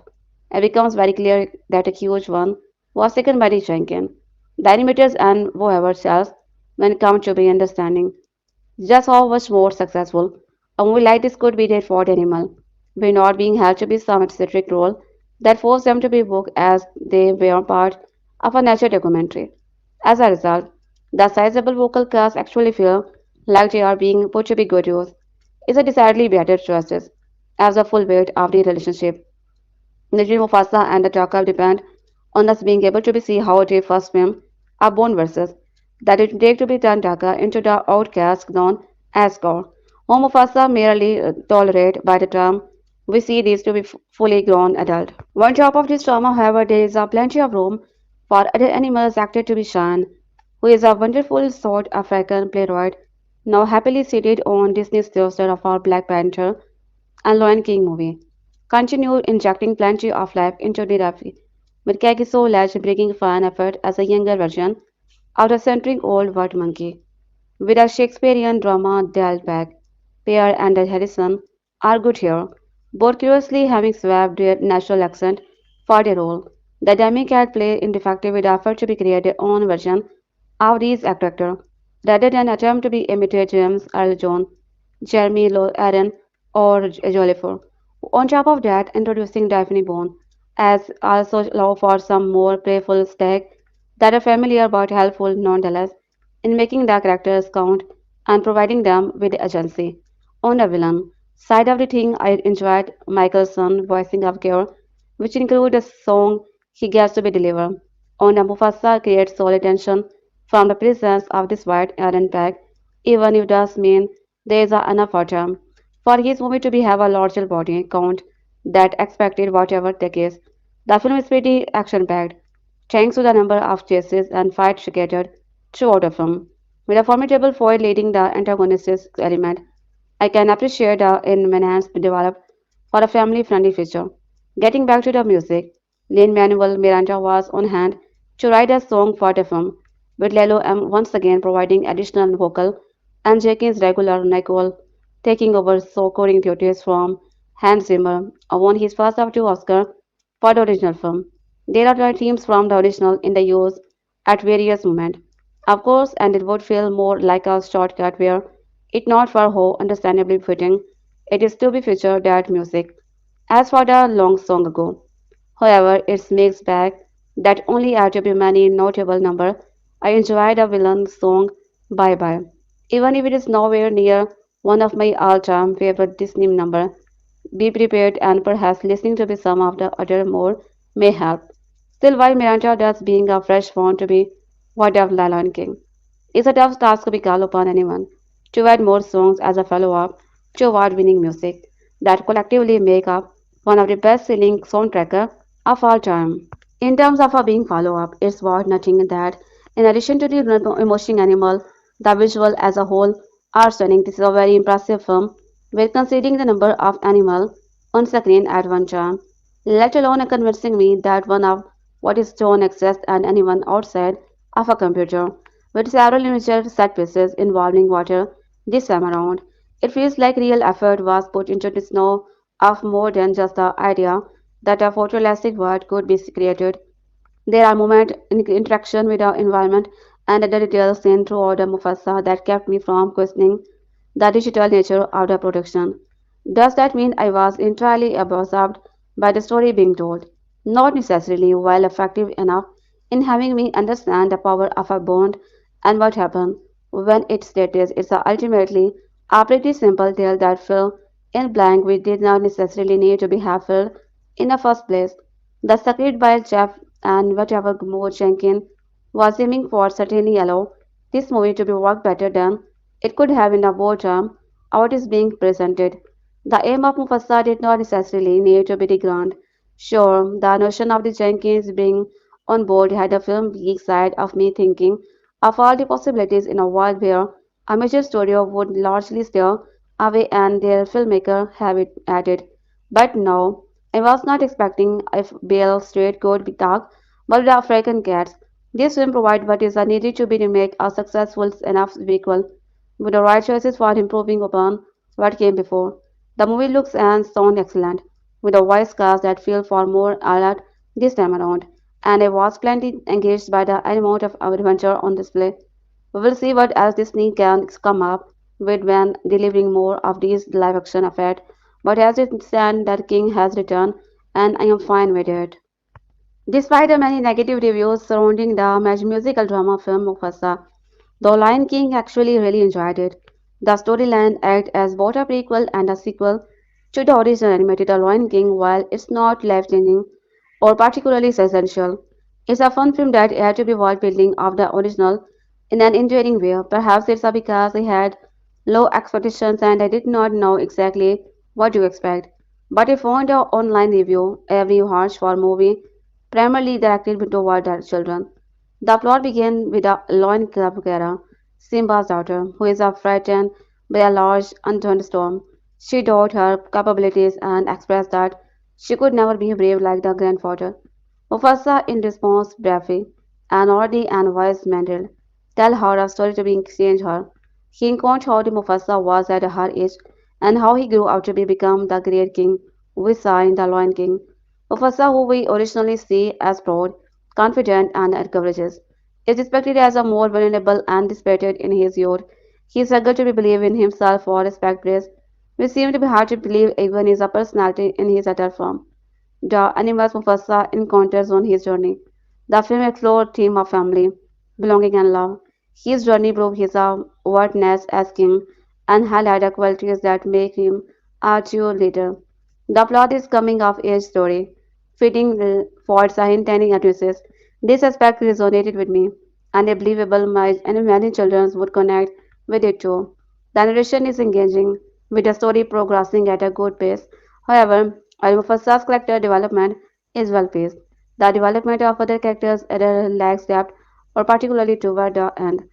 it becomes very clear that a huge one was taken by the Shankin, the animators and whoever else when it comes to be understanding just how much more successful a movie like this could be there for the animal, by not being held to be some strict role that forced them to be booked as they were part of a nature documentary. As a result, the sizable vocal cast actually feel like they are being put to be good use. Is a decidedly better choices as the full weight of the relationship. The dream of Asa and the Taka depend on us being able to be see how they first film are born versus that it take to be turn Taka into the outcast known as God, whom Mufasa merely tolerate by the time we see these to be fully grown adult. On top of this trauma, however, there is plenty of room for other animals acted to be Shan, who is a wonderful South African playwright, now happily seated on Disney's roster of our Black Panther and Lion King movie, continued injecting plenty of life into the Rafiki, with Kagiso Ledge bringing fun effort as a younger version of the century-old word monkey. With a Shakespearean drama dialed back, Pierre and Harrison are good here, both curiously having swapped their natural accent for their role. The dynamic had played ineffective with the effort to be create their own version of these actors, rather than attempt to be imitate James Earl Jones, Jeremy Aaron, or Jollifer. On top of that, introducing Daphne Bone as also allow for some more playful stag that are familiar but helpful nonetheless in making the characters count and providing them with agency. On the villain side of the thing, I enjoyed Michael's son voicing of Care, which include a song he gets to be delivered. On the Mufasa creates solid tension from the presence of this white Aaron pack, even if it does mean there is enough for him. For his movie to be have a larger body count that expected whatever the case. The film is pretty action packed, thanks to the number of chases and fights scattered throughout the film. With a formidable foil leading the antagonist's element, I can appreciate the enhanced developed for a family-friendly feature. Getting back to the music, Lin-Manuel Miranda was on hand to write a song for the film, with Lelo once again providing additional vocal and Jenkins' regular Nicole taking over scoring duties from Hans Zimmer, won his first of two Oscars for the original film. There are themes from the original in the use at various moments. Of course, and it would feel more like a shortcut where it not for how understandably fitting it is to be featured that music. As for the long song ago, however, it's mixed bag that only add up a many notable number. I enjoyed the villain song Bye Bye, even if it is nowhere near one of my all-time favorite Disney number. Be prepared and perhaps listening to be some of the other more may help. Still, while Miranda does being a fresh font to be what of Lion King, it's a tough task to be called upon anyone to add more songs as a follow-up to award-winning music that collectively make up one of the best-selling soundtrackers of all time. In terms of a being follow-up, it's worth noting that in addition to the emotion animal The visual as a whole are stunning. This is a very impressive film, with considering the number of animals on screen at one time, let alone convincing me that one of what is shown exists and anyone outside of a computer, with several initial set pieces involving water this time around. It feels like real effort was put into the snow of more than just the idea that a photoelastic world could be created. There are moments in interaction with the environment and other details seen throughout the Mufasa that kept me from questioning the digital nature of the production. Does that mean I was entirely absorbed by the story being told? Not necessarily, while effective enough in having me understand the power of a bond and what happened when it stated it's ultimately a pretty simple tale that fill in blank which did not necessarily need to be half filled in the first place. The script by Jeff and whatever Moore Jenkins was aiming for certainly allow this movie to be worked better than it could have in the boredom how it is being presented. The aim of Mufasa did not necessarily need to be the grand. Sure, the notion of the Jenkins being on board had a film geek side of me thinking of all the possibilities in a world where a major studio would largely steer away and their filmmaker have it at it. But no, I was not expecting if Bale Street could be dark, but the African cats. This film provides what is needed to be to make a successful enough vehicle with the right choices for improving upon what came before. The movie looks and sounds excellent, with a voice cast that feel far more alert this time around, and I was plenty engaged by the amount of adventure on display. We will see what else Disney can come up with when delivering more of these live action affairs, but as it stands, that King has returned, and I am fine with it. Despite the many negative reviews surrounding the musical drama film Mufasa, The Lion King actually really enjoyed it. The storyline acts as both a prequel and a sequel to the original animated The Lion King, while it's not life-changing or particularly essential. It's a fun film that had to be world building of the original in an enduring way. Perhaps it's because I had low expectations and I did not know exactly what to expect. But I found an online review every harsh for movie primarily directed toward the children. The plot begins with a lion cub Kiara, Simba's daughter, who is frightened by a large unturned storm. She doubted her capabilities and expressed that she could never be brave like the grandfather. Mufasa, in response, bravely and already and wise mannered, tell her a story to be exchange her. He recounts how the Mufasa was at her age and how he grew up to be become the great king we saw in the Lion King. Mufasa, who we originally see as proud, confident, and courageous, is depicted as a more vulnerable and dispirited in his youth. He struggled to believe in himself or respect praise, which seemed to be hard to believe even his personality in his utter form. The animals Mufasa encounters on his journey. The film explores theme of family, belonging and love. His journey proves his worthiness as king and highlight the qualities that make him a true leader. The plot is coming of age story, fitting the faults and intending addresses. This aspect resonated with me, and I believable and many children would connect with it too. The narration is engaging, with the story progressing at a good pace. However, Mufasa's character development is well paced. The development of other characters either lacks depth or particularly toward the end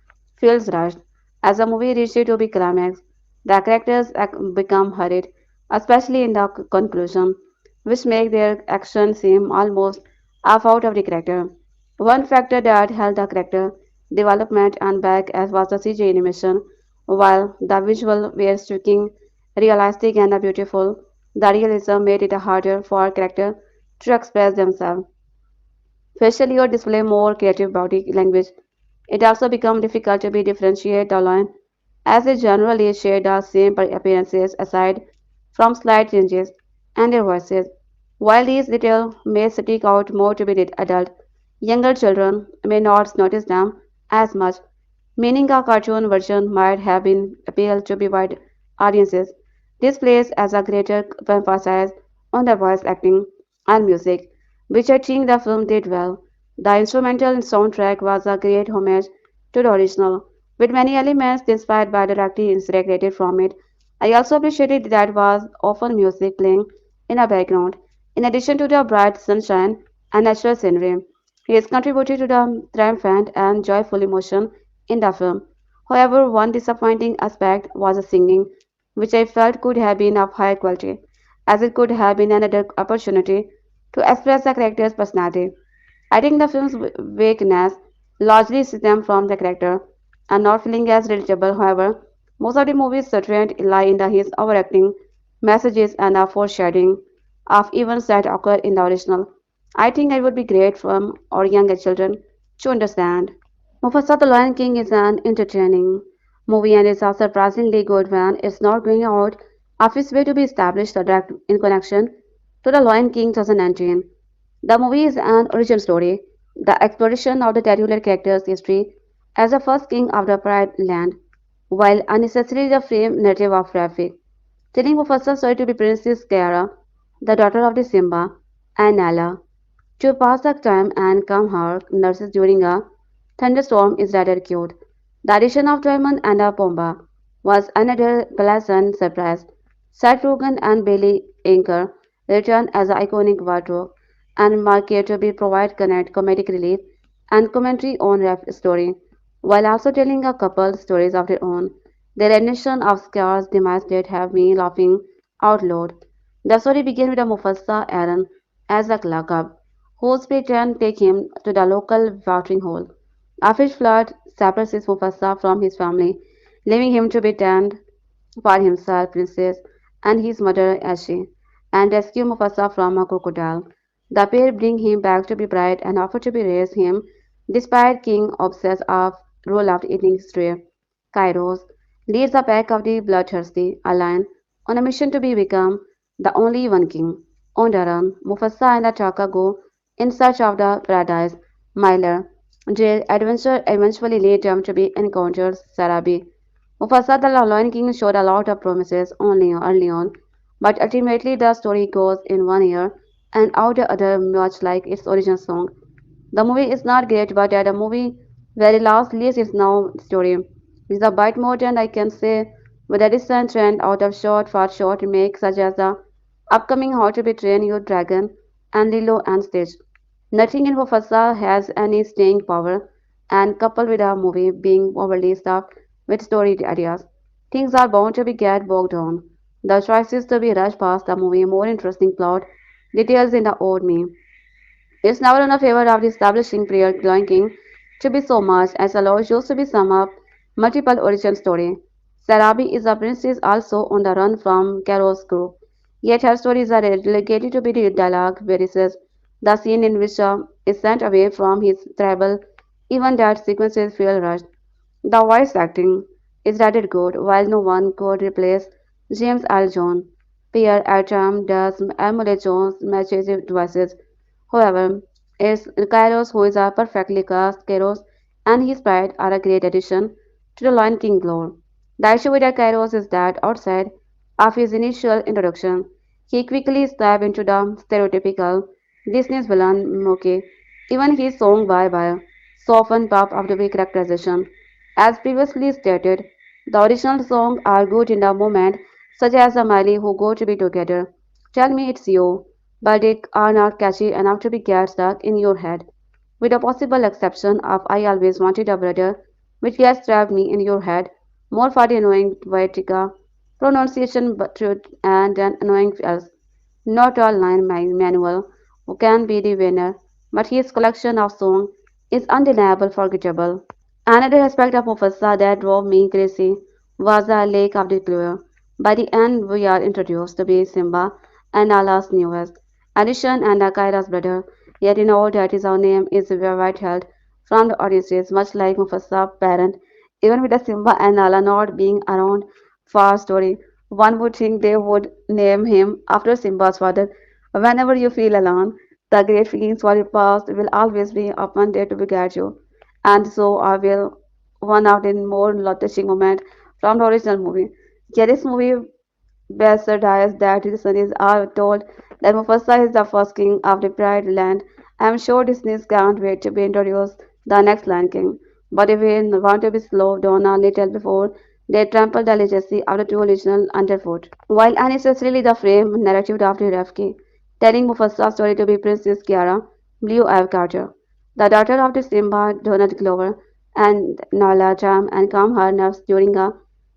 feels rushed. As the movie reaches to be climax, the characters become hurried, especially in the conclusion, which make their actions seem almost half out of the character. One factor that held the character development and back as was the CG animation, while the visual were striking, realistic and beautiful, the realism made it harder for character to express themselves facially or display more creative body language. It also becomes difficult to be differentiate the line as they generally share the same appearances aside from slight changes and their voices. While these details may stick out more to be adult, younger children may not notice them as much, meaning a cartoon version might have been appealed to be wide audiences. This plays as a greater emphasis on the voice acting and music, which I think the film did well. The instrumental soundtrack was a great homage to the original, with many elements inspired by the directly integrated from it. I also appreciated that was often music playing in the background, in addition to the bright sunshine and natural scenery. He has contributed to the triumphant and joyful emotion in the film. However, one disappointing aspect was the singing, which I felt could have been of higher quality, as it could have been another opportunity to express the character's personality. I think the film's weakness largely stems from the character and not feeling as relatable. However, most of the movie's strength lie in his overacting messages and the foreshadowing of events that occur in the original. I think it would be great for our younger children to understand. Mufasa The Lion King is an entertaining movie and is a surprisingly good one. It's not going out of its way to be established a direct in connection to The Lion King 2019. The movie is an origin story, the exploration of the titular character's history as the first king of the Pride Land, while unnecessarily the frame narrative of Rafiki, telling Mufasa's story to be Princess Kiara, the daughter of the Simba, and Nala, to pass the time and calm her nurses during a thunderstorm is rather cute. The addition of Timon and Pumbaa was another pleasant surprise. Seth Rogen and Bailey Anchor return as iconic wardrobe and market to be provide connect comedic relief and commentary on rap story, while also telling a couple stories of their own. The rendition of Scar's demise did have me laughing out loud. The story begins with a Mufasa Aaron as a cub, whose patron take him to the local watering hole. After his flood separates Mufasa from his family, leaving him to be tend for himself, princess, and his mother Ashi, and rescue Mufasa from a crocodile. The pair bring him back to be bride and offer to be raise him, despite King obsessed of role of eating history. Kairos leads a pack of the bloodthirsty alliance on a mission to be become the only one king. On the run, Mufasa and the Taka go in search of the paradise. Myler, their adventure eventually lead them to be encountered Sarabi. Mufasa the Lion King showed a lot of promises only early on, but ultimately the story goes in one ear and out the other, much like its original song. The movie is not great, but at a movie very last least is now story. It's a bit more than I can say, with a recent trend out of short for short remakes such as the upcoming How to Be Train Your Dragon and Lilo and Stitch. Nothing in Mufasa has any staying power, and coupled with a movie being overly stuffed with story ideas, things are bound to be get bogged down. The choices to be rushed past the movie more interesting plot details in the old me. It's never in a favor of the establishing prior King to be so much as allows used to be sum up multiple origin story. Sarabi is a princess also on the run from Caro's group, yet her stories are relegated to be the dialogue versus the scene in which is sent away from his tribal, even that sequences feel rushed. The voice acting is rather good, while no one could replace James L. Jones. Pierre Atom does emulate Jones' matches voices. However, it's Kairos who is a perfectly cast. Kairos and his bride are a great addition to the Lion King lore. The issue with Kairos is that outside of his initial introduction, he quickly stepped into the stereotypical Disney's villain Mookie. Even his song Bye Bye softened part of the characterization. As previously stated, the original songs are good in the moment, such as the Miley who go to be together. Tell me it's you, but they are not catchy enough to be get stuck in your head. With the possible exception of I always wanted a brother, which gets trapped me in your head, more for the annoying Vaitica, pronunciation but truth and an annoying else. Not all line manual who can be the winner, but his collection of songs is undeniable forgettable. Another aspect of Mufasa that drove me crazy was the Lake of the Clear. By the end, we are introduced to be Simba and Nala's newest addition and Akaira's brother. Yet in all that his own name is withheld from the audiences, much like Mufasa's parent. Even with the Simba and Nala not being around for our story, one would think they would name him after Simba's father. Whenever you feel alone, the great feelings for your past will always be upon there to beget you. And so I will one of the more touching moment from the original movie. Yeah, this movie bastardize that listeners are told that Mufasa is the first king of the Pride Land. I am sure Disney can't wait to be introduced the next Lion King. But if we want to be slowed down a little before they trample the legacy of the two original underfoot. While unnecessarily the frame narrative of the Rafiki, telling Mufasa's story to be Princess Kiara, Blue Eye Carter, the daughter of the Simba Donald Glover, and Nala jam and calm her nerves during a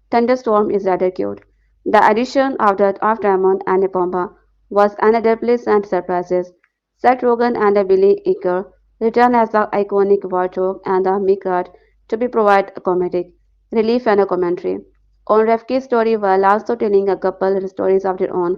thunderstorm is rather cute. The addition of Timon and Pumbaa was another pleasant surprises. Seth Rogen and Billy Eichner return as the iconic wardrobe and the Mikrat to be provide a comedic relief and a commentary on Rafki's story while also telling a couple stories of their own.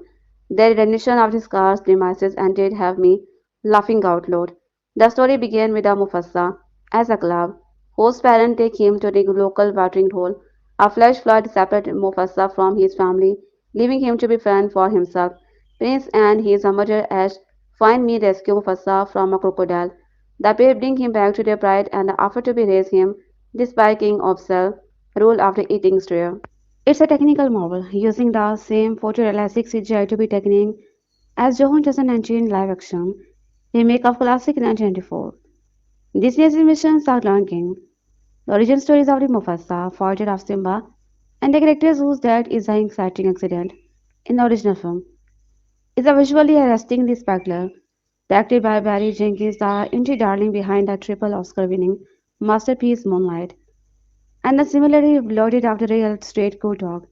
Their rendition of the scar's premises and did have me laughing out loud. The story began with a Mufasa as a clown whose parents take him to the local watering hole. A flash flood separated Mufasa from his family, leaving him to be fend for himself. Prince and his mother Ash find me rescue Mufasa from a crocodile. The pair bring him back to their bride and offer to be raise him, despite King Obsel rule after eating straw. It's a technical marvel, using the same photorealistic CGI to be taken as Johan 2019 live action remake of classic 1994. Disney's animations are Lion King, the origin stories of the Mufasa, father of Simba, and the characters whose death is an exciting accident in the original film. Is a visually arrestingly spectacular, directed by Barry Jenkins, the indie darling behind the triple Oscar-winning masterpiece Moonlight, and the similarly loaded after a straight good dog.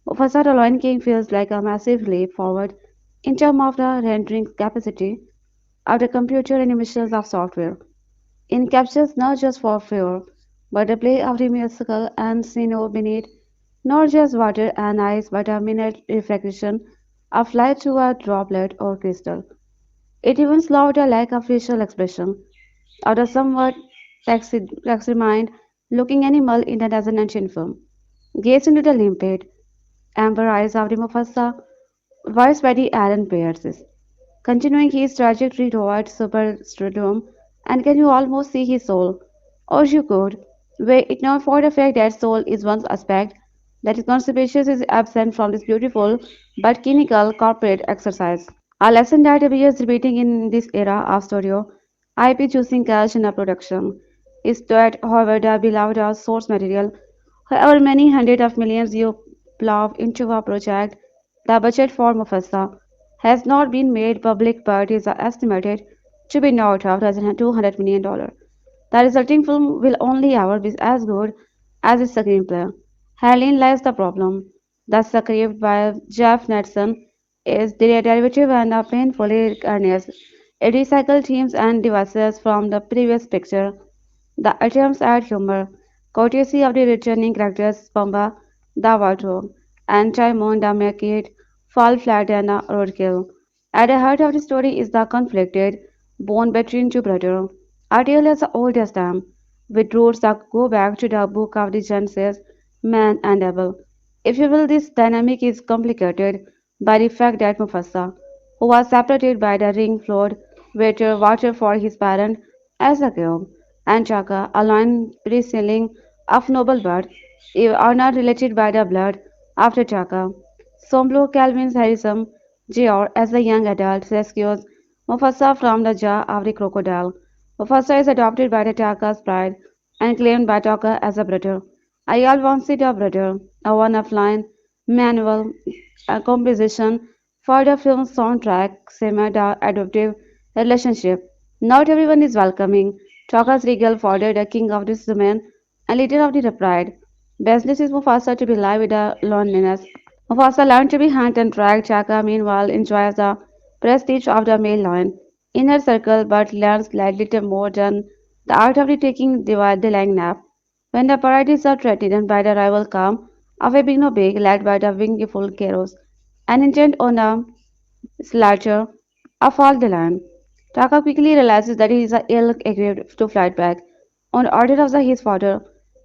Mufasa the Lion King feels like a massive leap forward in terms of the rendering capacity of the computer animations of software. It captures not just for fear, but the play of the musical and snow beneath, not just water and ice, but a minute reflection of light through a droplet or crystal. It even slowed a lack of facial expression, or the somewhat taxidermied looking animal in the dozen ancient film. Gaze into the limpid, amber eyes of the Mufasa, voiced by the Aaron Pierce, continuing his trajectory towards superstardom, and can you almost see his soul? Or you could, were it not for the fact that soul is one aspect, that is conspicuous is absent from this beautiful but clinical corporate exercise. A lesson that appears repeating in this era of studio IP choosing cash in a production is that, however, the beloved source material, however many hundreds of millions you plow into a project, the budget for Mufasa has not been made public but is estimated to be north of $200 million. The resulting film will only ever be as good as its screenplay. Herein lies the problem. The script by Jeff Natson is derivative and painfully earnest. It recycles themes and devices from the previous picture. The attempts at humor, courtesy of the returning characters Pamba, the wardrobe, and Timon the make it fall flat and roadkill. At the heart of the story is the conflicted bond between two brothers, a tale as old as time, with roots that go back to the book of the Genesis, man and devil. If you will, this dynamic is complicated by the fact that Mufasa, who was separated by the ring flowed water for his parent as a cube, and Taka, a lion pre-sealing of noble birth, are not related by the blood after Taka. Somblo Kelvin's Harrison Jr. as a young adult rescues Mufasa from the jaw of the crocodile. Mufasa is adopted by the Taka's pride and claimed by Taka as a brother. I wanted a brother, a one of line manual composition for the film's soundtrack, similar the adoptive relationship. Not everyone is welcoming. Taka's regal father, the king of this domain, and leader of the pride. Business is Mufasa to be live with the loneliness. Mufasa learned to be hunt and track. Taka, meanwhile, enjoys the prestige of the male lion in her circle, but learns little more than the art of the taking the lying nap. When the parties are threatened by the rival calm of a big no big, led by the wingful Keros, and intent on a slaughter of all the land. Taka quickly realizes that he is ill-equipped to fight back. On order of his father,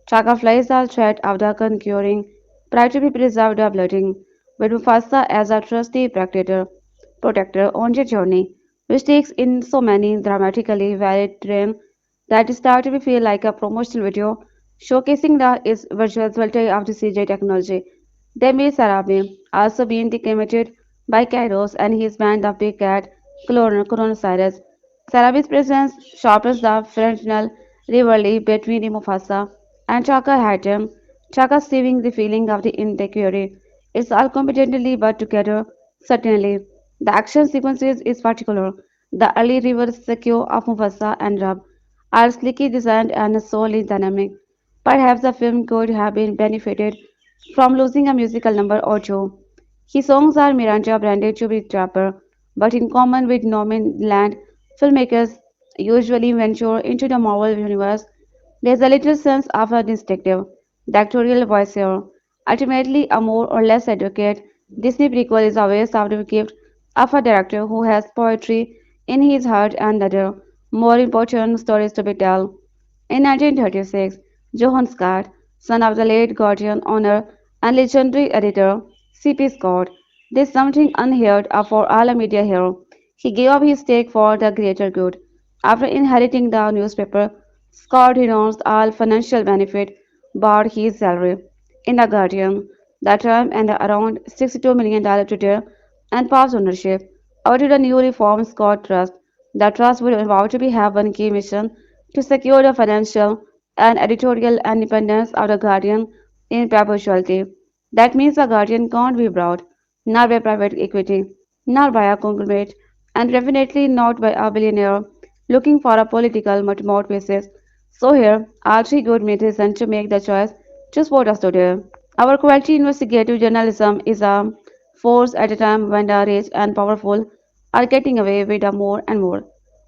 Taka flies the threat of the conquering pride to be preserved the blooding, with Mufasa as a trusty protector on their journey, which takes in so many dramatically varied terrain that start to feel like a promotional video showcasing the is virtuality of the CJ technology. Demi Sarabi, also being decapitated by Kairos and his band of Big Cat Coronavirus. Sarabi's presence sharpens the frontal rivalry between the Mufasa and Chaka Hatem, Chaka saving the feeling of the insecurity. It's all competently but together, certainly. The action sequences is particular. The early reverse secure of Mufasa and Rab are slickly designed and solely dynamic. Perhaps the film could have been benefited from losing a musical number or two. His songs are Miranda branded to be trapper, but in common with Norman Land, filmmakers usually venture into the Marvel universe. There's a little sense of a distinctive, doctoral voice here. Ultimately, a more or less adequate Disney prequel is always the gift of a director who has poetry in his heart and other more important stories to be told. In 1936, Johann Scott, son of the late Guardian owner and legendary editor C.P. Scott, did something unheard of for all media here. He gave up his stake for the greater good. After inheriting the newspaper, Scott renounced all financial benefit but his salary. In The Guardian, the term and around $62 million today and past ownership over to the newly formed Scott Trust. The trust will involve to be have one key mission to secure the financial and editorial independence of the Guardian in perpetuity. That means the Guardian can't be bought, not by private equity, not by a conglomerate, and definitely not by a billionaire looking for a political motivations. So here are three good reasons to make the choice to support us today. Our quality investigative journalism is a force at a time when the rich and powerful are getting away with the more and more.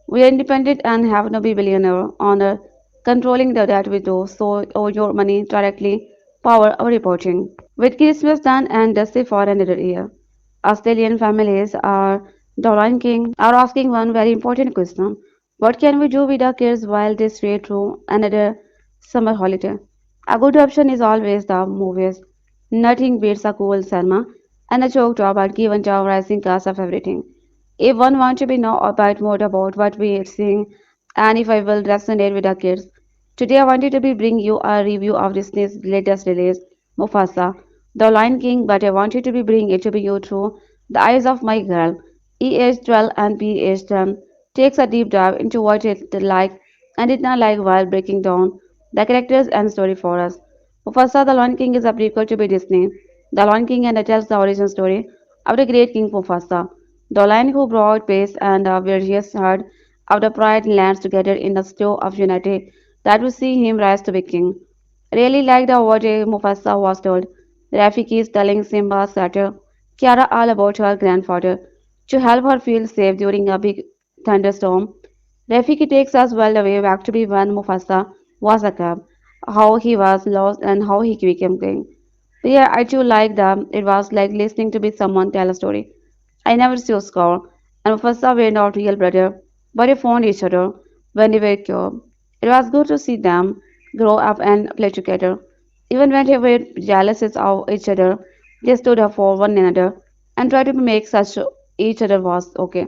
We are independent and have no billionaire honor controlling the that we do, so owe your money directly power our reporting. With Christmas done and dusty for another year, Australian families are the Lion King are asking one very important question. What can we do with our kids while they stray through another summer holiday? A good option is always the movies. Nothing beats a cool cinema and a joke job at given the rising cost of everything. If one wants to be know about more about what we are seeing and if I will resonate with our kids, today I wanted to be bring you a review of Disney's latest release, Mufasa, The Lion King, but I wanted to be bring it to be you through the eyes of my girl. E.H. 12 and P.H. 10 takes a deep dive into what it like and did not like while breaking down the characters and story for us. Mufasa the Lion King is a prequel to be Disney. The Lion King and it tells the origin story of the great King Mufasa, the lion who brought peace and a various herd of the pride lands together in the stew of unity that would see him rise to be king. Really liked the what Mufasa was told. Rafiki is telling Simba's daughter, Kiara, all about her grandfather to help her feel safe during a big thunderstorm. Rafiki takes us well away back to be when Mufasa was a cub, how he was lost and how he became king. Yeah, I too like them. It was like listening to be someone tell a story. I never saw Scar, and Mufasa were not real brother, but they found each other when they were cured. It was good to see them grow up and play together. Even when they were jealous of each other, they stood up for one another and tried to make such each other was okay.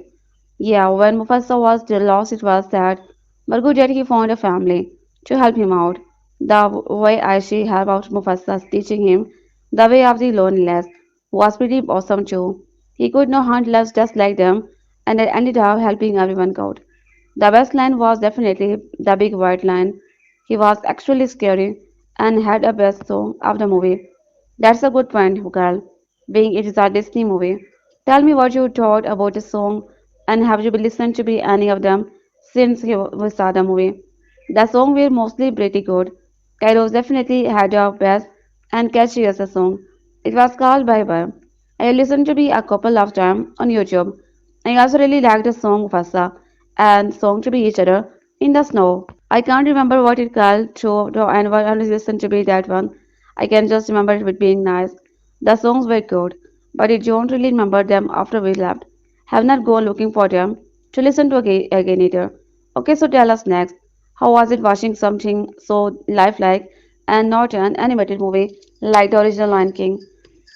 Yeah, when Mufasa was lost, it was sad, but good that he found a family to help him out. The way Aishi helped out Mufasa, teaching him the way of the loneliness was pretty awesome too. He could not hunt less just like them, and it ended up helping everyone out. The best line was definitely the big white line. He was actually scary and had a best song of the movie. That's a good point, girl. Being it is a Disney movie. Tell me what you thought about the song and have you listened to be any of them since we saw the movie? The songs were mostly pretty good. Kairos definitely had a best and catchiest song. It was called Bye Bye. I listened to be a couple of times on YouTube. I also really liked the song Fasa and song to be each other in the snow. I can't remember what it called to and what I listened to be that one. I can just remember it being nice. The songs were good, but I don't really remember them after we left. Have not gone looking for them to listen to again either. Okay, so tell us next. How was it watching something so lifelike and not an animated movie like the original Lion King?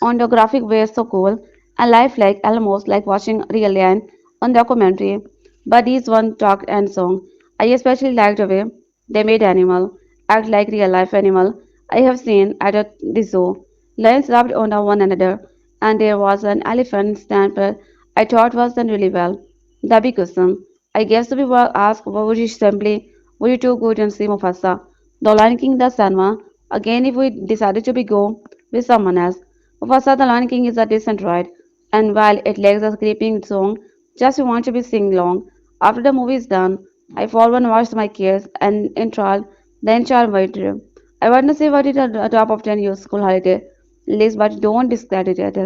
On the graphic were so cool and lifelike, almost like watching real lion on documentary. But these one talked and song. I especially liked the way they made animal act like real life animal I have seen at the zoo. Lions rubbed on one another, and there was an elephant stampede I thought was done really well. The big question. I guess we were asked what would you simply would you too good and see Mufasa? The Lion King the Sanma. Again if we decided to be go with someone else. Mufasa the Lion King is a decent ride, and while it lacks a creeping song, just you want to be sing along. After the movie is done, I for one watched my kids and enthralled the entire way through. I want to say what is a top of 10 your school holiday list, but don't discredit it.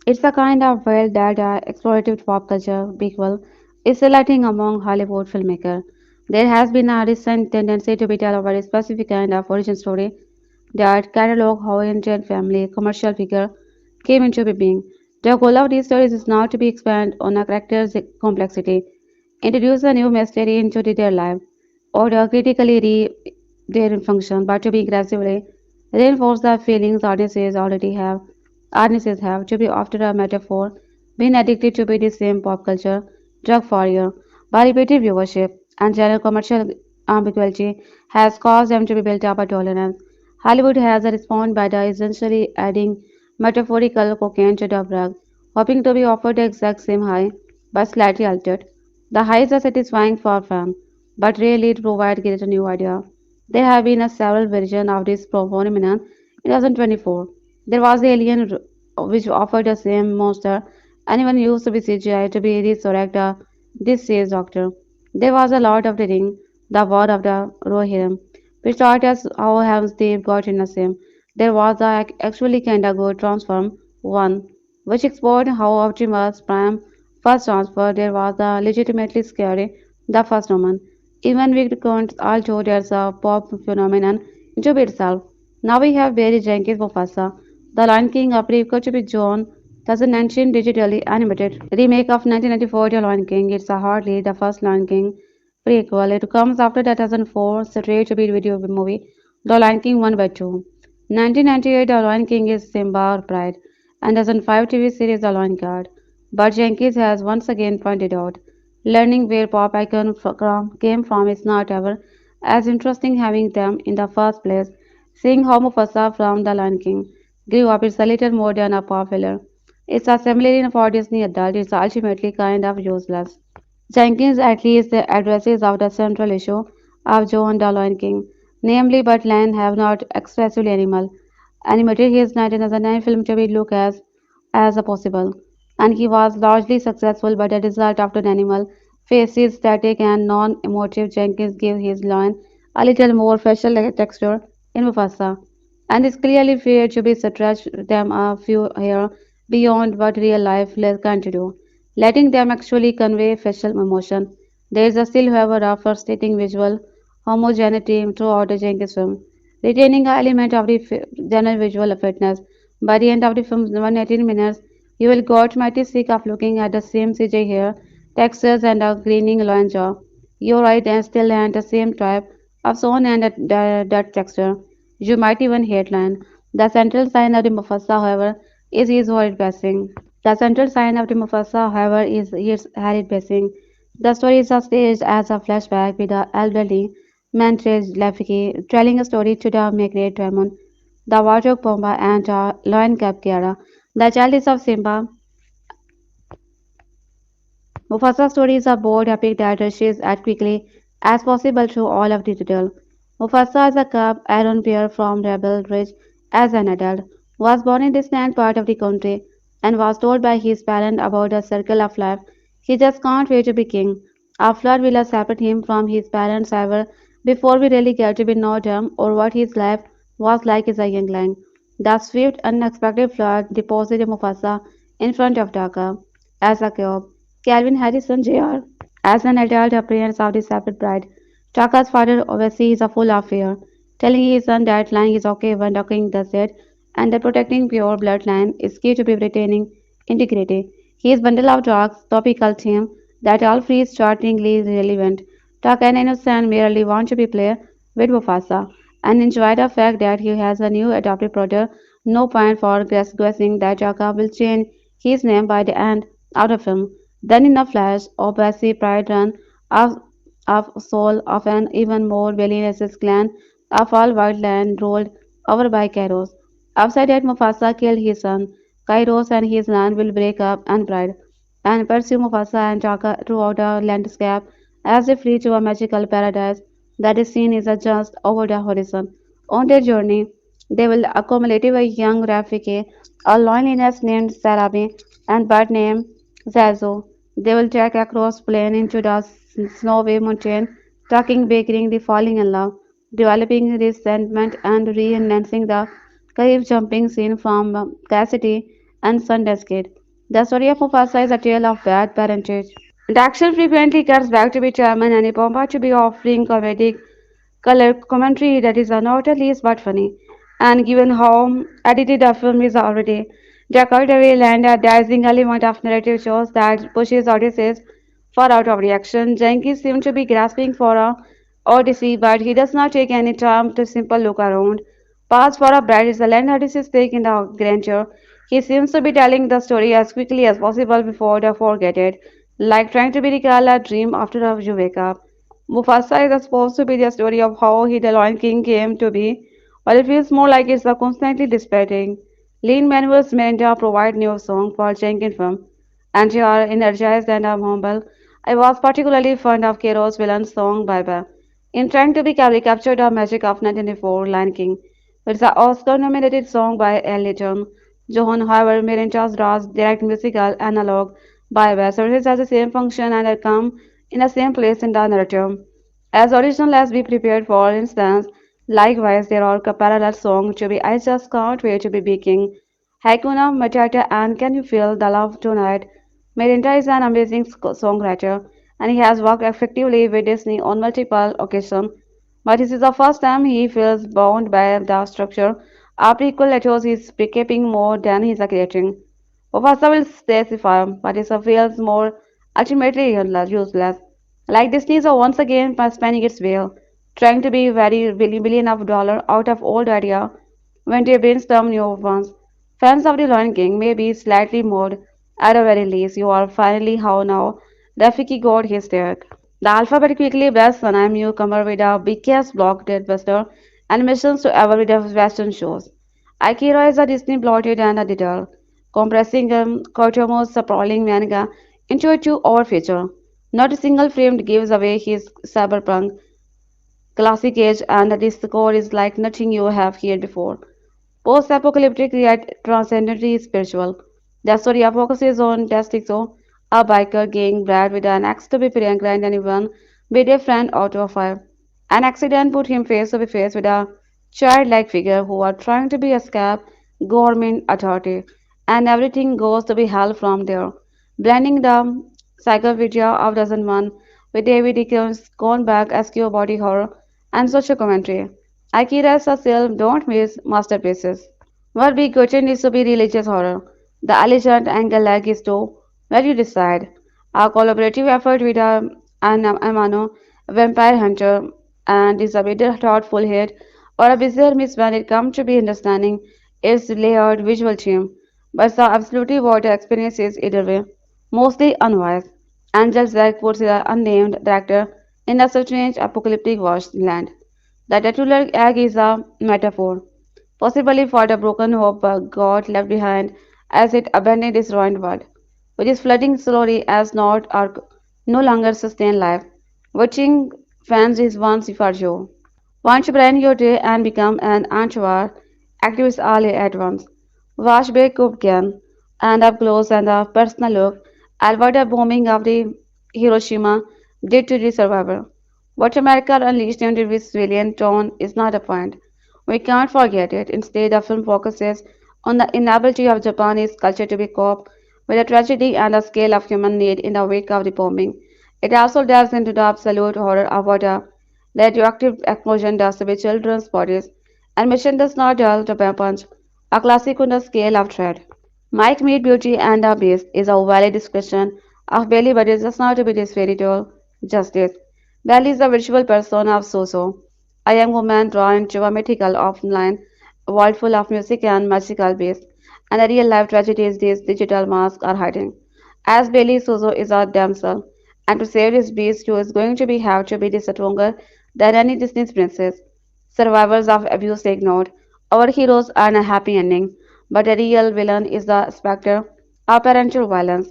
It's a kind of well that explorative pop culture prequel is highlighting among Hollywood filmmakers. There has been a recent tendency to be tell a very specific kind of origin story that catalog how an Indian family commercial figure came into being. The goal of these stories is not to be expand on a character's complexity, introduce a new mystery into their life, or critically their function, but to be gradually reinforce the feelings audiences have to be after a metaphor, being addicted to be the same pop culture, drug for you, by repeated viewership and general commercial ambiguity has caused them to be built up a tolerance. Hollywood has responded by the essentially adding metaphorical cocaine to the drug, hoping to be offered the exact same high, but slightly altered. The highs are satisfying for fans, but rarely provide great new idea. There have been a several versions of this phenomenon in 2024. There was the Alien, which offered the same monster. Anyone used to be CGI to be resurrected. This says Doctor. There was a Lord of the Ring, the War of the Rohirrim, which taught us how Helm's Deep got in the same. There was the actually kinda good Transform one, which explored how Optimus Prime first transferred. There was the legitimately scary, the first woman. Even with counts also there's a pop phenomenon into itself. Now we have Barry Jenkins Mufasa, the Lion King, a prequel to be John 2019 digitally animated remake of 1994 The Lion King. It's a hardly the first Lion King prequel. It comes after the 2004 straight-to-video video movie The Lion King 1 by 2. 1998 The Lion King is Simba or Pride, and 2005 TV series The Lion Guard. But Jenkins has once again pointed out, learning where pop icon came from is not ever as interesting having them in the first place. Seeing how Mufasa from The Lion King grew up is a little more than a pop filler. It's a similarity for Disney adult. It's ultimately kind of useless. Jenkins at least addresses of the central issue of John the Lion King, namely but Lion have not expressively animated his 1909 film to be looked as a possible, and he was largely successful but the result of an animal faces static and non-emotive. Jenkins gave his lion a little more facial texture in Mufasa, and it's clearly fair to be stretched them a few here beyond what real life can do, letting them actually convey facial emotion. There is a still, however, a frustrating visual homogeneity throughout the Jenkins film, retaining an element of the general visual fitness. By the end of the film's 118 minutes, you will got mighty sick of looking at the same CJ hair, textures, and a grinning lion jaw. You're right, and still and the same type of stone and that texture. You might even hate lion. The central sign of the Mufasa, however, is his horrid passing. The central sign of the Mufasa, however, is its harried pacing. The story is staged as a flashback with the elderly man Rafiki telling a story to the great Timon, the wardrobe Pumbaa, and lion cap Kiara. The child is of Simba. Mufasa's story is a bold epic that rushes as quickly as possible through all of the detail. Mufasa is a cub, Aaron Pierre from Rebel Ridge as an adult, was born in distant part of the country and was told by his parents about the circle of life. He just can't wait to be king. A flood will separate him from his parents ever before we really get to be know him or what his life was like as a young lion. The swift, unexpected flood deposited Mufasa in front of Taka as a cube. Kelvin Harrison Jr. as an adult appearance of the separate bride. Taka's father obviously is a full of fear, telling his son that lying is okay when ducking does it, and that protecting pure bloodline is key to be retaining integrity. His bundle of dogs, topical theme that all free is startlingly relevant. Taka and Innocent merely want to be play with Mufasa and enjoy the fact that he has a new adopted brother. No point for guessing that Taka will change his name by the end of the film. Then in a flash, Obasi pride run of, soul of an even more villainous clan of all white land rolled over by Kairos. Outside that Mufasa killed his son, Kairos and his land will break up and pride and pursue Mufasa and Taka throughout the landscape as they flee to a magical paradise that is seen is just over the horizon. On their journey, they will accumulate a young Rafiki, a loneliness named Sarabi, and bird named Zazu. They will trek across plain into the snowy mountain, talking, baking, the falling in love. developing resentment and reenhancing the cave jumping scene from Cassidy and Sundance Kid. The story of Mufasa is a tale of bad parentage. The action frequently cuts back to be Timon and Pumbaa to be offering comedic color commentary that is not at least but funny. And given how edited the film is already, the cutaway land a dazzling element of narrative shows that pushes audiences far out of reaction. Jenkins seems to be grasping for a odyssey, but he does not take any time to simple look around. Pause for a breath is a land Odysseus take in the grandeur. He seems to be telling the story as quickly as possible before they forget it, like trying to be recall a dream after you wake up. Mufasa is supposed to be the story of how he the Lion King came to be, but it feels more like it's a constantly dissipating. Lean Manuel's Miranda provide new song for Jenkins film, and you are energized and humble. I was particularly fond of Kerou's villain song Bye Bye. In trying to be recaptured the magic of 1994 Lion King, it's an Oscar-nominated song by Elton John. However, Miranda's Raw's direct musical analog Bye Bye services has the same function and they come in the same place in the narrative. As original as Be Prepared, for instance, likewise, there are parallel songs to be I Just Can't Wait to Be Baking, Hakuna Matata, and Can You Feel the Love Tonight? Miranda is an amazing songwriter, and he has worked effectively with Disney on multiple occasions. But this is the first time he feels bound by the structure. Our prequel letters is recapping more than he's creating. Mufasa will specify, but it feels more ultimately useless. Like Disney is once again spinning its wheel, trying to be very billion of dollar out of old idea when they brainstorm new ones. Fans of the Lion King may be slightly more, at the very least. You are finally how now. Rafiki got his take. The alphabet quickly blessed an I'm newcomer with a biggest blockbuster animations to ever with the Western shows. Akira is a Disney plotted and editor, compressing Kotomo's sprawling manga into a 2-hour feature. Not a single frame gives away his cyberpunk classic age, and the score is like nothing you have heard before. Post-apocalyptic yet transcendently spiritual. The story focuses on Testixo, a biker gang bred with an axe to be pranked and anyone with a friend out of fire. An accident put him face to face with a childlike figure who are trying to be escape government authority, and everything goes to be hell from there. Blending the psychopedia of dozen one with David Dickens' gone back askew body horror and social commentary. Akira's a film don't miss masterpieces. What we gotten is to be religious horror. The elegant angle lag is to where you decide. Our collaborative effort with an Amano, a vampire hunter, and is a bit thoughtful hit or a bizarre miss when it comes to be understanding its layered visual theme. But the absolutely what the experience is either way, mostly unwise. Angel Zack puts the unnamed director in a strange apocalyptic wasteland. The titular egg is a metaphor, possibly for the broken hope God left behind as it abandoned its ruined world, which is flooding slowly as not or no longer sustain life. Watching fans is once for you. Want to brand your day and become an anti-war activist all at once. Watch Bay Coop Gan and up close and a personal look at what the bombing of the Hiroshima did to the survivor. What America unleashed into this civilian tone is not a point. We can't forget it. Instead, the film focuses on the inability of Japanese culture to be cope with the tragedy and the scale of human need in the wake of the bombing. It also delves into the absolute horror of what a radioactive explosion does to children's bodies, and mission does not dull the punch, a classic on the scale of threat. Mike Meet Beauty and the Beast is a valid description of Belly, but it does not to be this fairy tale justice. Belly is the virtual persona of Soso, a young woman drawn into a mythical offline world full of music and magical beasts, and the real life tragedies these digital masks are hiding. As Bailey Soso is a damsel, and to save this beast who is going to be have to be this stronger than any Disney princess. Survivors of abuse take note. Our heroes earn a happy ending, but the real villain is the specter of parental violence.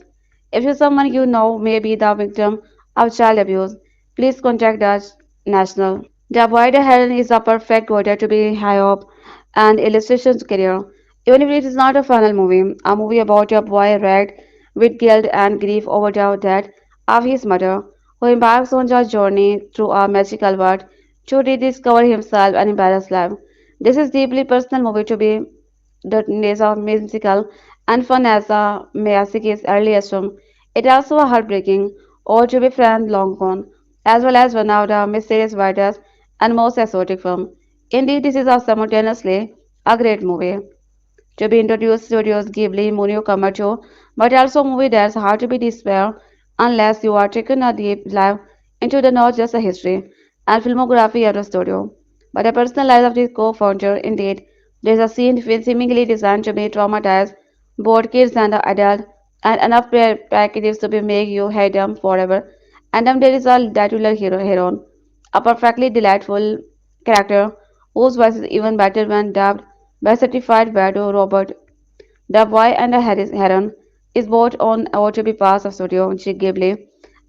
If you someone you know may be the victim of child abuse, please contact us national. The Boy the Heron is a perfect quarter to be high up and illustration's career. Even if it is not a final movie, a movie about a boy racked with guilt and grief over the death of his mother, who embarks on a journey through a magical world to rediscover himself and embrace life. This is deeply personal movie to be the is a musical and fun as a Miyazaki's earliest film. It also a heartbreaking, or to be frank, long gone, as well as one of the mysterious writers and most exotic film. Indeed, this is a simultaneously a great movie to be introduced studios Ghibli, Munio Camacho, but also a movie that's hard to be despair unless you are taken a deep dive into the not just the history and filmography of the studio, but the personal life of the co-founder. Indeed, there's a scene seemingly designed to be traumatize both kids and the adult, and enough packages to be make you hate them forever. And then there is a titular heroine, a perfectly delightful character whose voice is even better when dubbed by certified weirdo Robert. The Boy and the Heron is both on or to be parts of Studio Ghibli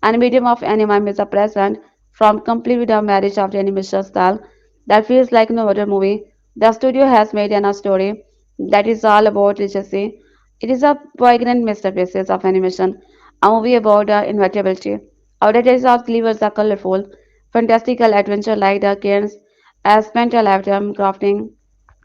and medium of anime is a present from complete with a marriage of the animation style that feels like no other movie. The studio has made an a story that is all about legacy. It is a poignant masterpiece of animation, a movie about inevitability. Our details of delivers a colorful, fantastical adventure like the Cairns has spent a lifetime crafting.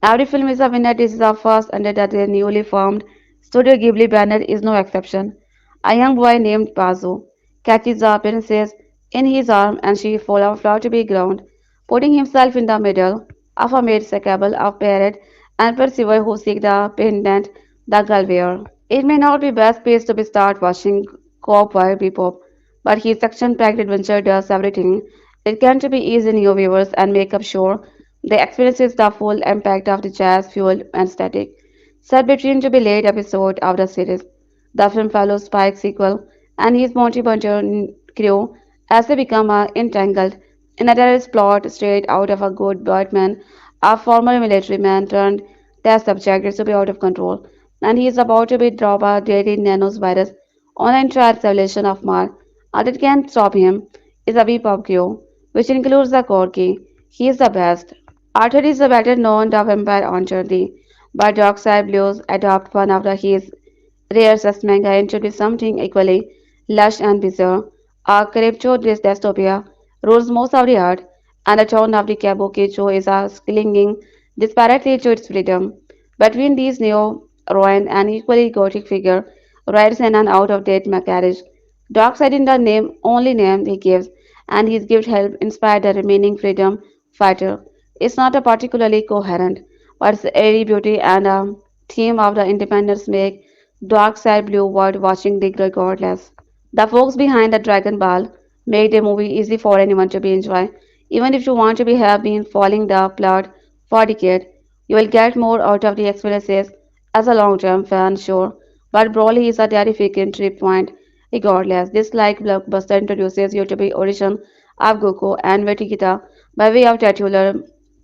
Every film is a winner. This is our first under the newly formed Studio Ghibli banner is no exception. A young boy named Pazu catches a princess in his arm and she falls flat to the ground, putting himself in the middle of a maid secable of parrot and pursuer who seek the pendant the girl wear. It may not be best place to be start watching cowboy bebop, but his action-packed adventure does everything it can to be ease in your viewers and make up sure they experiences the full impact of the jazz fueled and static. Set between to be late episode of the series. The film follows Spike's sequel and his Monty Python crew as they become entangled in a terrorist plot straight out of a good Batman, a former military man turned test subject is to be out of control, and he is about to be dropped a deadly nanovirus on the entire civilization of Mars. All that can stop him is a Bebop crew, which includes the Corky. He is the best. Arthur is the better known the vampire hunter, the but Darkside Blues adopt one of the his rare manga into be something equally lush and bizarre. A crypto dystopia rules most of the art, and the tone of the kabuki show is a clinging disparately to its freedom. Between these neo ruined and equally gothic figure rides in and out of date carriage. Darkseid in the name only name he gives, and his gift help inspire the remaining freedom fighter. It's not a particularly coherent, but its airy beauty and a theme of the independence make Dark Side Blue worth watching regardless. The folks behind the Dragon Ball made the movie easy for anyone to be enjoy. Even if you want to be have been following the plot for decade, you will get more out of the experiences as a long-term fan, sure. But Broly is a terrific entry point regardless. This like blockbuster introduces you to the origin of Goku and Vegeta by way of titular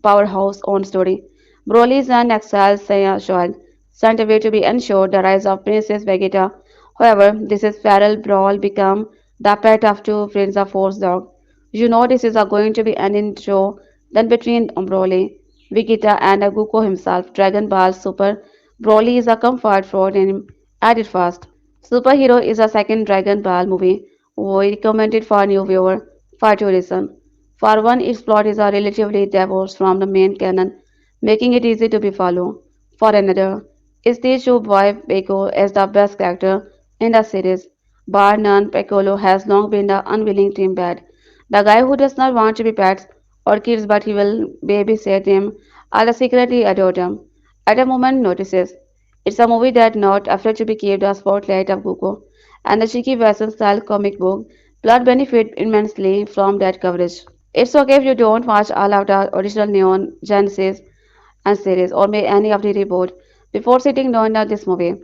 powerhouse own story. Broly is an exiled child sent away to be ensured the rise of Princess Vegeta. However, this is feral Brawl become the pet of two friends of Force Dog. You know this is going to be an intro then between Broly, Vegeta and Goku himself. Dragon Ball Super Broly is a comfort food in him at it first. Superhero is a second Dragon Ball movie we recommended for new viewer for two reasons. For one, its plot is a relatively divorced from the main canon, making it easy to be followed. For another, its the show boy Piccolo is the best character in the series. Bar none, Piccolo has long been the unwilling team pet. The guy who does not want to be pets or kids but he will babysit them or secretly adore them. At a moment notices. It's a movie that not afraid to be kept the spotlight of Goku, and the cheeky Western style comic book plot benefit immensely from that coverage. It's okay if you don't watch all of the original Neon Genesis and series or may any of the reboot before sitting down at this movie.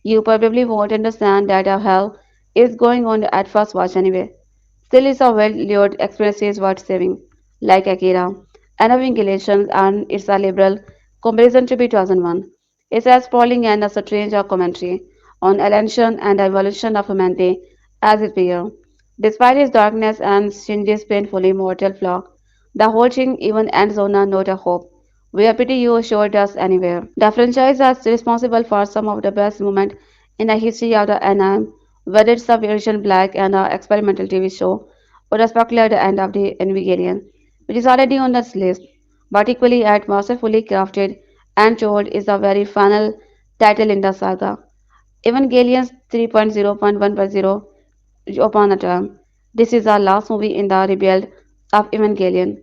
You probably won't understand that the hell is going on at first watch anyway. Still, it's a well-lured experience worth saving, like Akira, Annihilation, and it's a liberal comparison to 2001. It's as sprawling and as strange a commentary on alienation and the evolution of humanity as its peer. Despite its darkness and Shinji's painfully mortal flaw, the whole thing even ends on a note of hope. We are pretty you assured us anywhere. The franchise is responsible for some of the best moments in the history of the anime, whether it's the version Black and the experimental TV show or the spectacular the end of the Evangelion. which is already on this list, but equally at masterfully crafted and told is the very final title in the saga. Evangelion 3.0.1.0 upon a term. This is the last movie in the rebuild of Evangelion.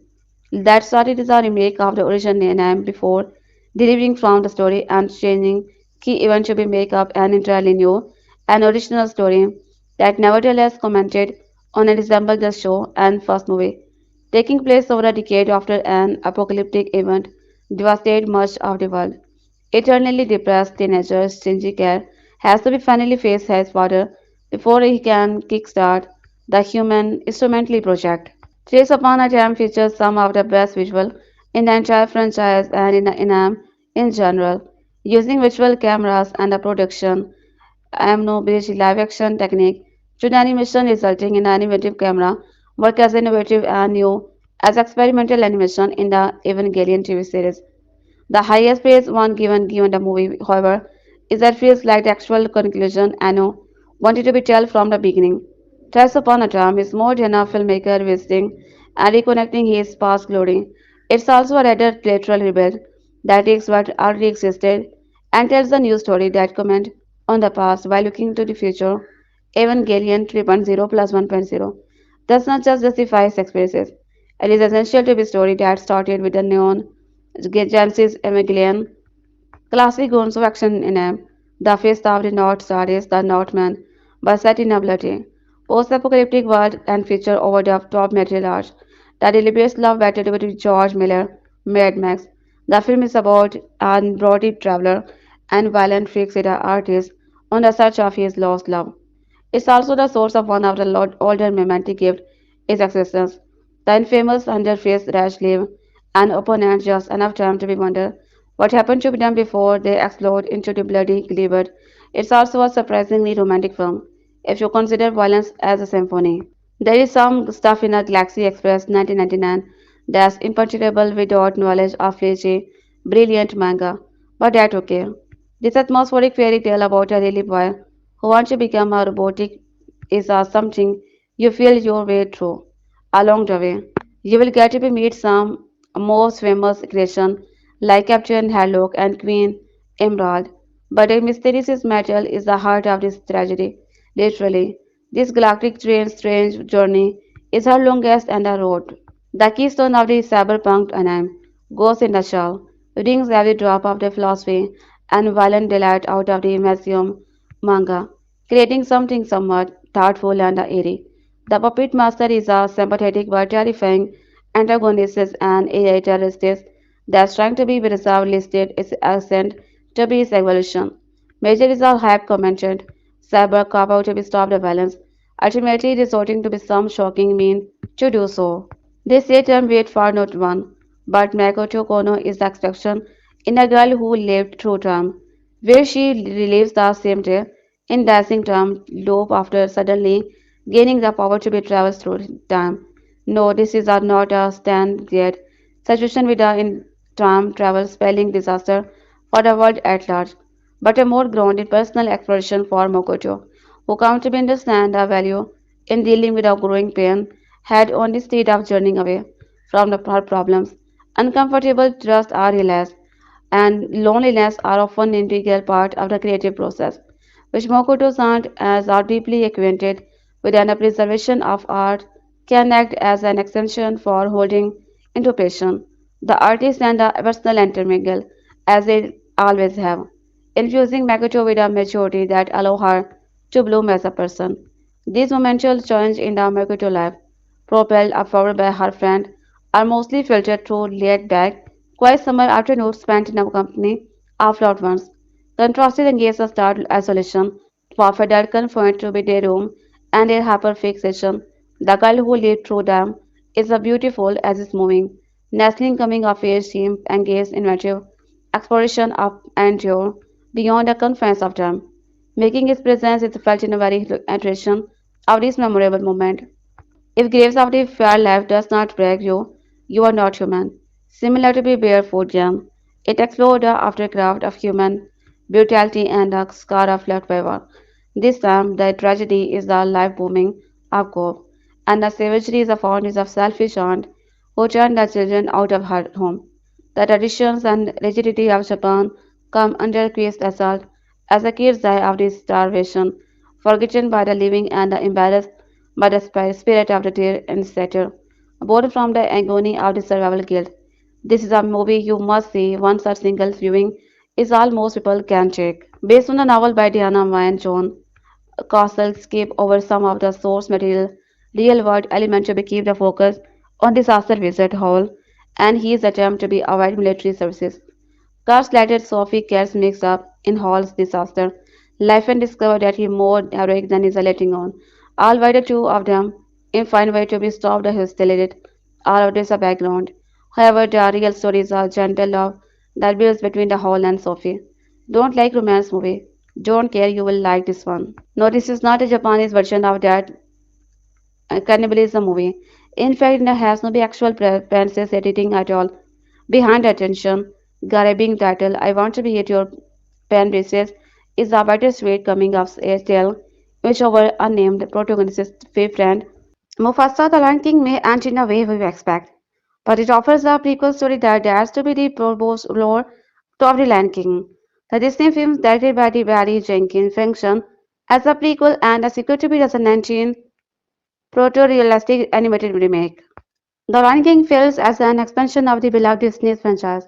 That started as a remake of the original anime before delivering from the story and changing key events to be make up an entirely new and original story that nevertheless commented on and resembled the show and first movie, taking place over a decade after an apocalyptic event devastated much of the world. Eternally depressed teenager Shinji Care has to be finally face his father before he can kickstart the human instrumentally project. Trace Upon a Time features some of the best visual in the entire franchise and in anime in general, using visual cameras and a production no bridge live action technique to the animation resulting in animated camera work as innovative and new as experimental animation in the Evangelion TV series. The highest praise one given the movie, however, is that feels like the actual conclusion Anno wanted to be told from the beginning. Twice Upon a Time is more than a filmmaker visiting and reconnecting his past glory. It's also a rather literal rebuild that takes what already existed and tells a new story that comment on the past while looking to the future. Evangelion 3.0 plus 1.0 does not just justify its experiences. It is essential to be a story that started with the neon Genesis Evangelion, classic gonzo action in a the face of the North Star is the Northman, but set in ability. Post-apocalyptic world and feature over the top material art. The deliberate love battle with George Miller, Mad Max. The film is about an broody traveler and violent freak with an artist on the search of his lost love. It's also the source of one of the older romantic gifts is existence. The infamous underface rash leave an opponent just enough time to be wonder what happened to them before they explode into the bloody glitter. It's also a surprisingly romantic film, if you consider violence as a symphony. There is some stuff in a Galaxy Express 1999 that's imperturbable without knowledge of Fleishy, brilliant manga, but that's okay. This atmospheric fairy tale about a really boy who wants to become a robotic is something you feel your way through. Along the way, you will get to meet some most famous creation like Captain Harlock and Queen Emerald, but a mysterious metal is the heart of this tragedy. Literally, this galactic train's strange journey is her longest and the road. The keystone of the cyberpunk anime goes in the shell, rings every drop of the philosophy and violent delight out of the museum manga, creating something somewhat thoughtful and eerie. The puppet master is a sympathetic but terrifying antagonist and AI terrorist that's trying to be reserved listed its ascent to be its evolution. Major is a hype commented, cyber cop out to be stopped the balance, ultimately resorting to be some shocking mean to do so. They say term wait for not one, but Makoto Kono is the exception in a girl who lived through term, where she relives the same day in dancing term loop after suddenly gaining the power to be travels through time. No, this is not a stand yet situation with a in time travel spelling disaster for the world at large, but a more grounded personal exploration for Mokoto, who comes to understand the value in dealing with our growing pain, had on the state of journeying away from her problems. Uncomfortable trust are realized, and loneliness are often an integral part of the creative process, which Mokoto Sant, as are deeply acquainted with the preservation of art, can act as an extension for holding into passion. The artist and the personal intermingle, as they always have, infusing Makoto with a maturity that allow her to bloom as a person. These momentous changes in the Makoto life, propelled upward by her friend, are mostly filtered through laid-back, quiet summer afternoons spent in the company of loved ones. Contrasted against the startled isolation of adult confined to be their room and their hyperfixation, the girl who lived through them is as beautiful as is moving, nestling coming of age seem engaged in inventive exploration of endure beyond the confines of time, making his presence is felt in a very iteration of this memorable moment. If graves of the fair life does not break you, you are not human. Similar to the barefoot gem, it explored the aftercraft of human brutality and the scar of left by war. This time, the tragedy is the life booming of Gove, and the savagery is the fountains of selfish aunt who turned the children out of her home. The traditions and rigidity of Japan come under increased assault as the kids die of this starvation, forgotten by the living and embarrassed by the spirit of the dear ancestor, born from the agony of the survival guilt. This is a movie you must see once a single viewing is all most people can take. Based on a novel by Diana Wynne John, Castle skip over some of the source material, real world elements to be keep the focus on disaster visit Hall and his attempt to be avoid military services. Cars later Sophie gets mixed up in Hall's disaster. Life and discover that he more heroic than is letting on. All while the two of them in find way to be stopped the hostility all of this a background. However, the real story is a gentle love that builds between the Hall and Sophie. Don't like romance movie. Don't care you will like this one. No, this is not a Japanese version of that cannibalism movie. In fact, it has no actual princess editing at all. Behind the attention, grabbing title, I want to be at your pen braces, is a bittersweet coming of age tale, which our unnamed protagonist's fifth friend, Mufasa the Lion King, may end in a way we expect. But it offers a prequel story that dares to be the proposed lore of the Lion King. The Disney films directed by the Barry Jenkins function as a prequel and a sequel to be 2019 proto-realistic animated remake. The Lion King feels as an expansion of the beloved Disney franchise.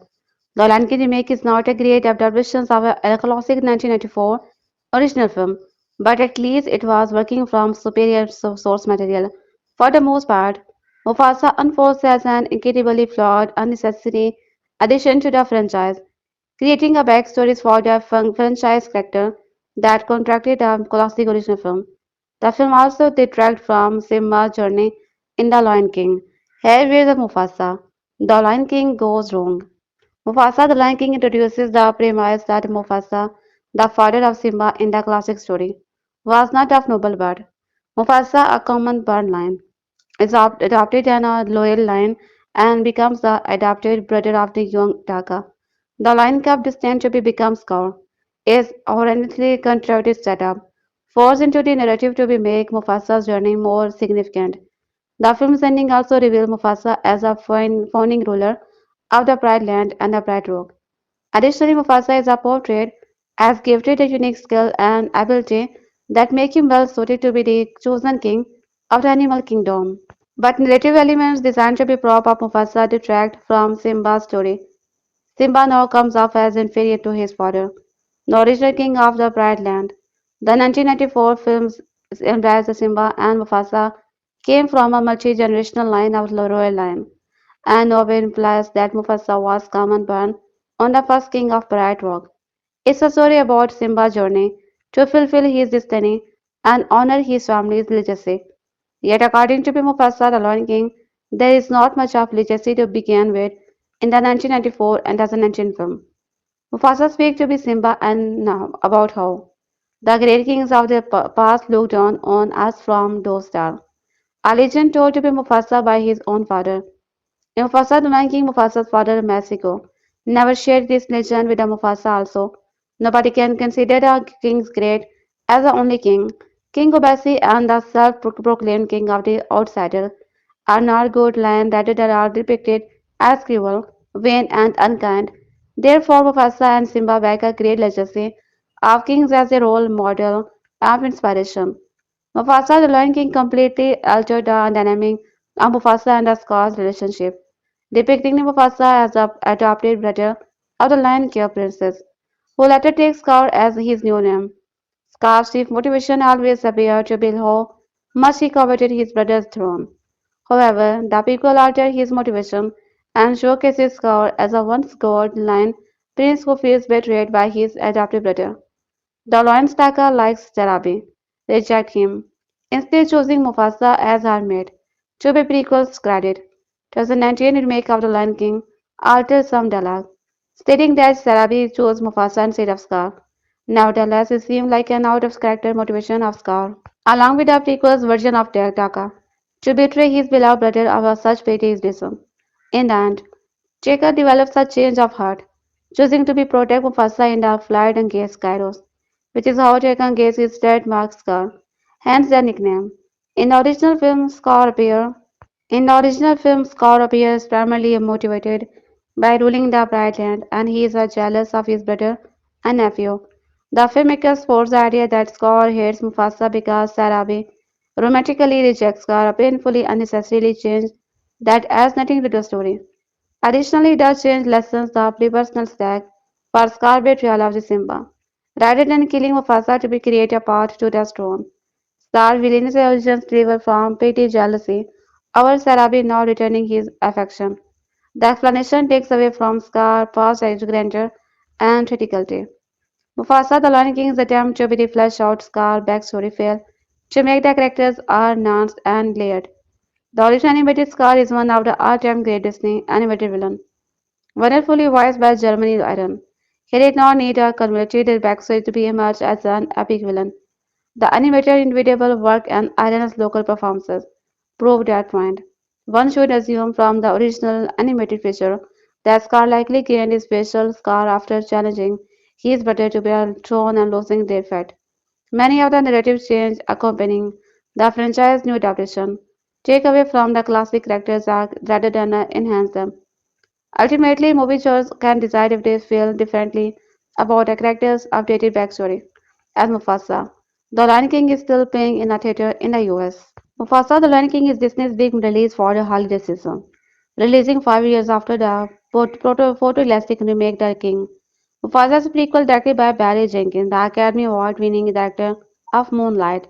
The Lion King remake is not a great adaptation of a classic 1994 original film, but at least it was working from superior source material. For the most part, Mufasa unfolds as an incredibly flawed, unnecessary addition to the franchise, creating a backstory for the franchise character that contracted the classic original film. The film also detracts from Simba's journey in The Lion King. Here where the Mufasa, The Lion King goes wrong. Mufasa the Lion King introduces the premise that Mufasa, the father of Simba in the classic story, was not of noble birth. Mufasa, a common born lion, is adopted and a loyal lion and becomes the adopted brother of the young Taka. The lion cub destined to be become Scar is horrendously contrived setup, forced into the narrative to be make Mufasa's journey more significant. The film's ending also reveals Mufasa as a founding ruler of the Pride Land and the Pride Rock. Additionally, Mufasa is portrayed as gifted a unique skill and ability that make him well suited to be the chosen king of the animal kingdom. But narrative elements designed to be prop up Mufasa detract from Simba's story. Simba now comes off as inferior to his father, the original king of the Bright Land. The 1994 films embrace Simba and Mufasa came from a multi-generational line of the royal line, and nowhere implies that Mufasa was common born on the first king of Bright Rock. It's a story about Simba's journey to fulfill his destiny and honor his family's legacy. Yet, according to Mufasa, the Lion King, there is not much of legacy to begin with in the 1994 and 2019 film. Mufasa speaks to be Simba and now about how the great kings of the past looked down on us from those stars. A legend told to be Mufasa by his own father. Mufasa the Lion King, Mufasa's father Mexico, never shared this legend with the Mufasa also. Nobody can consider the king's great as the only king. King Obasi and the self-proclaimed king of the outsider are not good lion that are depicted as cruel, vain and unkind. Therefore Mufasa and Simba bear a great legacy of kings as a role model of inspiration. Mufasa the Lion King completely altered the dynamic of Mufasa and Scar's relationship, depicting Mufasa as the adopted brother of the Lion King princess, who later takes Scar as his new name. Scar's chief motivation always appeared to be how much he coveted his brother's throne. However, the prequel altered his motivation and showcases Scar as a once god lion prince who feels betrayed by his adopted brother. The lion's Taka likes Jarabi, reject him, instead choosing Mufasa as her mate. To be prequel's credit, 2019 remake of The Lion King altered some dialogue, stating that Jarabi chose Mufasa instead of Scar. Nevertheless, it seemed like an out-of-character motivation of Scar, along with the prequel's version of Taka, to betray his beloved brother over such petty reason. In the end, Jacob develops a change of heart, choosing to be protect Mufasa in the flight against Kairos, which is how Jacob gets his trademark scar, hence the nickname. In the original film, Scar appears In the original film, Scar appears primarily motivated by ruling the Bright Land, and he is jealous of his brother and nephew. The filmmakers force the idea that Scar hates Mufasa because Sarabi romantically rejects Scar, a painfully unnecessarily change that adds nothing to the story. Additionally, it does change lessons the pre-personal stack for Scar betrayal of the Simba. Rather than killing Mufasa to be create a path to the throne, Scar villainous origins derive from petty jealousy over Sarabi not returning his affection. The explanation takes away from Scar's past grandeur and criticality. Mufasa the Lion King's attempt to be the flesh-out Scar backstory failed to make the characters are nuanced and layered. The original animated Scar is one of the all-time great Disney animated villains, wonderfully voiced by Jeremy Iron. He did not need a convoluted backstory to be emerged as an epic villain. The animated inevitable work and Iron's local performances prove that point. One should assume from the original animated feature that Scar likely gained his facial scar after challenging his brother to be on throne and losing their fight. Many of the narrative changes accompanying the franchise's new adaptation take away from the classic characters arc rather than enhance them. Ultimately, movie viewers can decide if they feel differently about a character's updated backstory. As Mufasa, The Lion King is still playing in a theater in the US. Mufasa The Lion King is Disney's big release for the holiday season, releasing 5 years after the photoelastic remake The King. Mufasa is a prequel directed by Barry Jenkins, the Academy Award-winning director of Moonlight.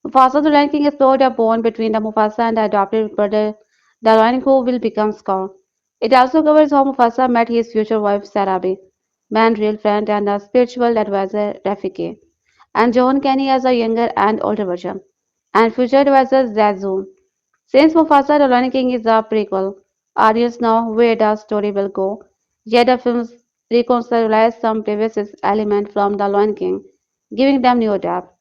Mufasa the Lion King explored a bond between the Mufasa and the adopted brother, the lion who will become Scar. It also covers how Mufasa met his future wife Sarabi, man real friend and a spiritual advisor Rafiki, and John Kenny as a younger and older version, and future advisor Zazu. Since Mufasa the Lion King is a prequel, audience know where the story will go, yet the films reconcile some previous elements from the Lion King, giving them new depth.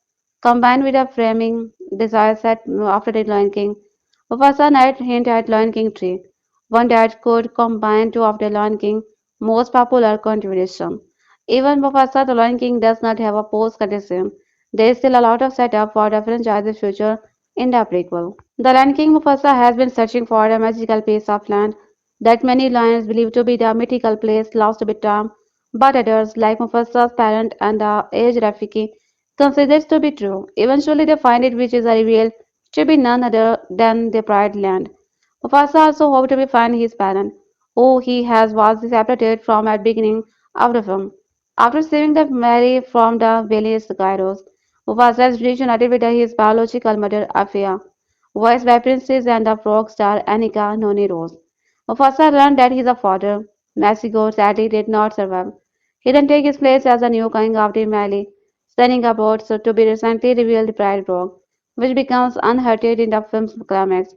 Combined with a framing desire set after the Lion King, Mufasa might hint at Lion King 3, one that could combine two of the Lion King's most popular continuation. Even Mufasa the Lion King does not have a post-credit scene. There is still a lot of setup for the franchise's future in the prequel. The Lion King Mufasa has been searching for a magical piece of land that many lions believe to be the mythical place lost to be time, but others, like Mufasa's parent and the aged Rafiki, consider it to be true. Eventually, they find it, which is revealed to be none other than the Pride Land. Mufasa also hoped to find his parent, who he has was separated from at beginning of the film. After saving the Mary from the village Gyros, Mufasa is reunited with his biological mother Afia, voiced by Princess and the frog star Annika Noni Rose. Mufasa learned that his father, Masigo, sadly did not survive. He then takes his place as a new king of the Mali, sending about so to be recently revealed Pride Rock, which becomes unhurted in the film's climax.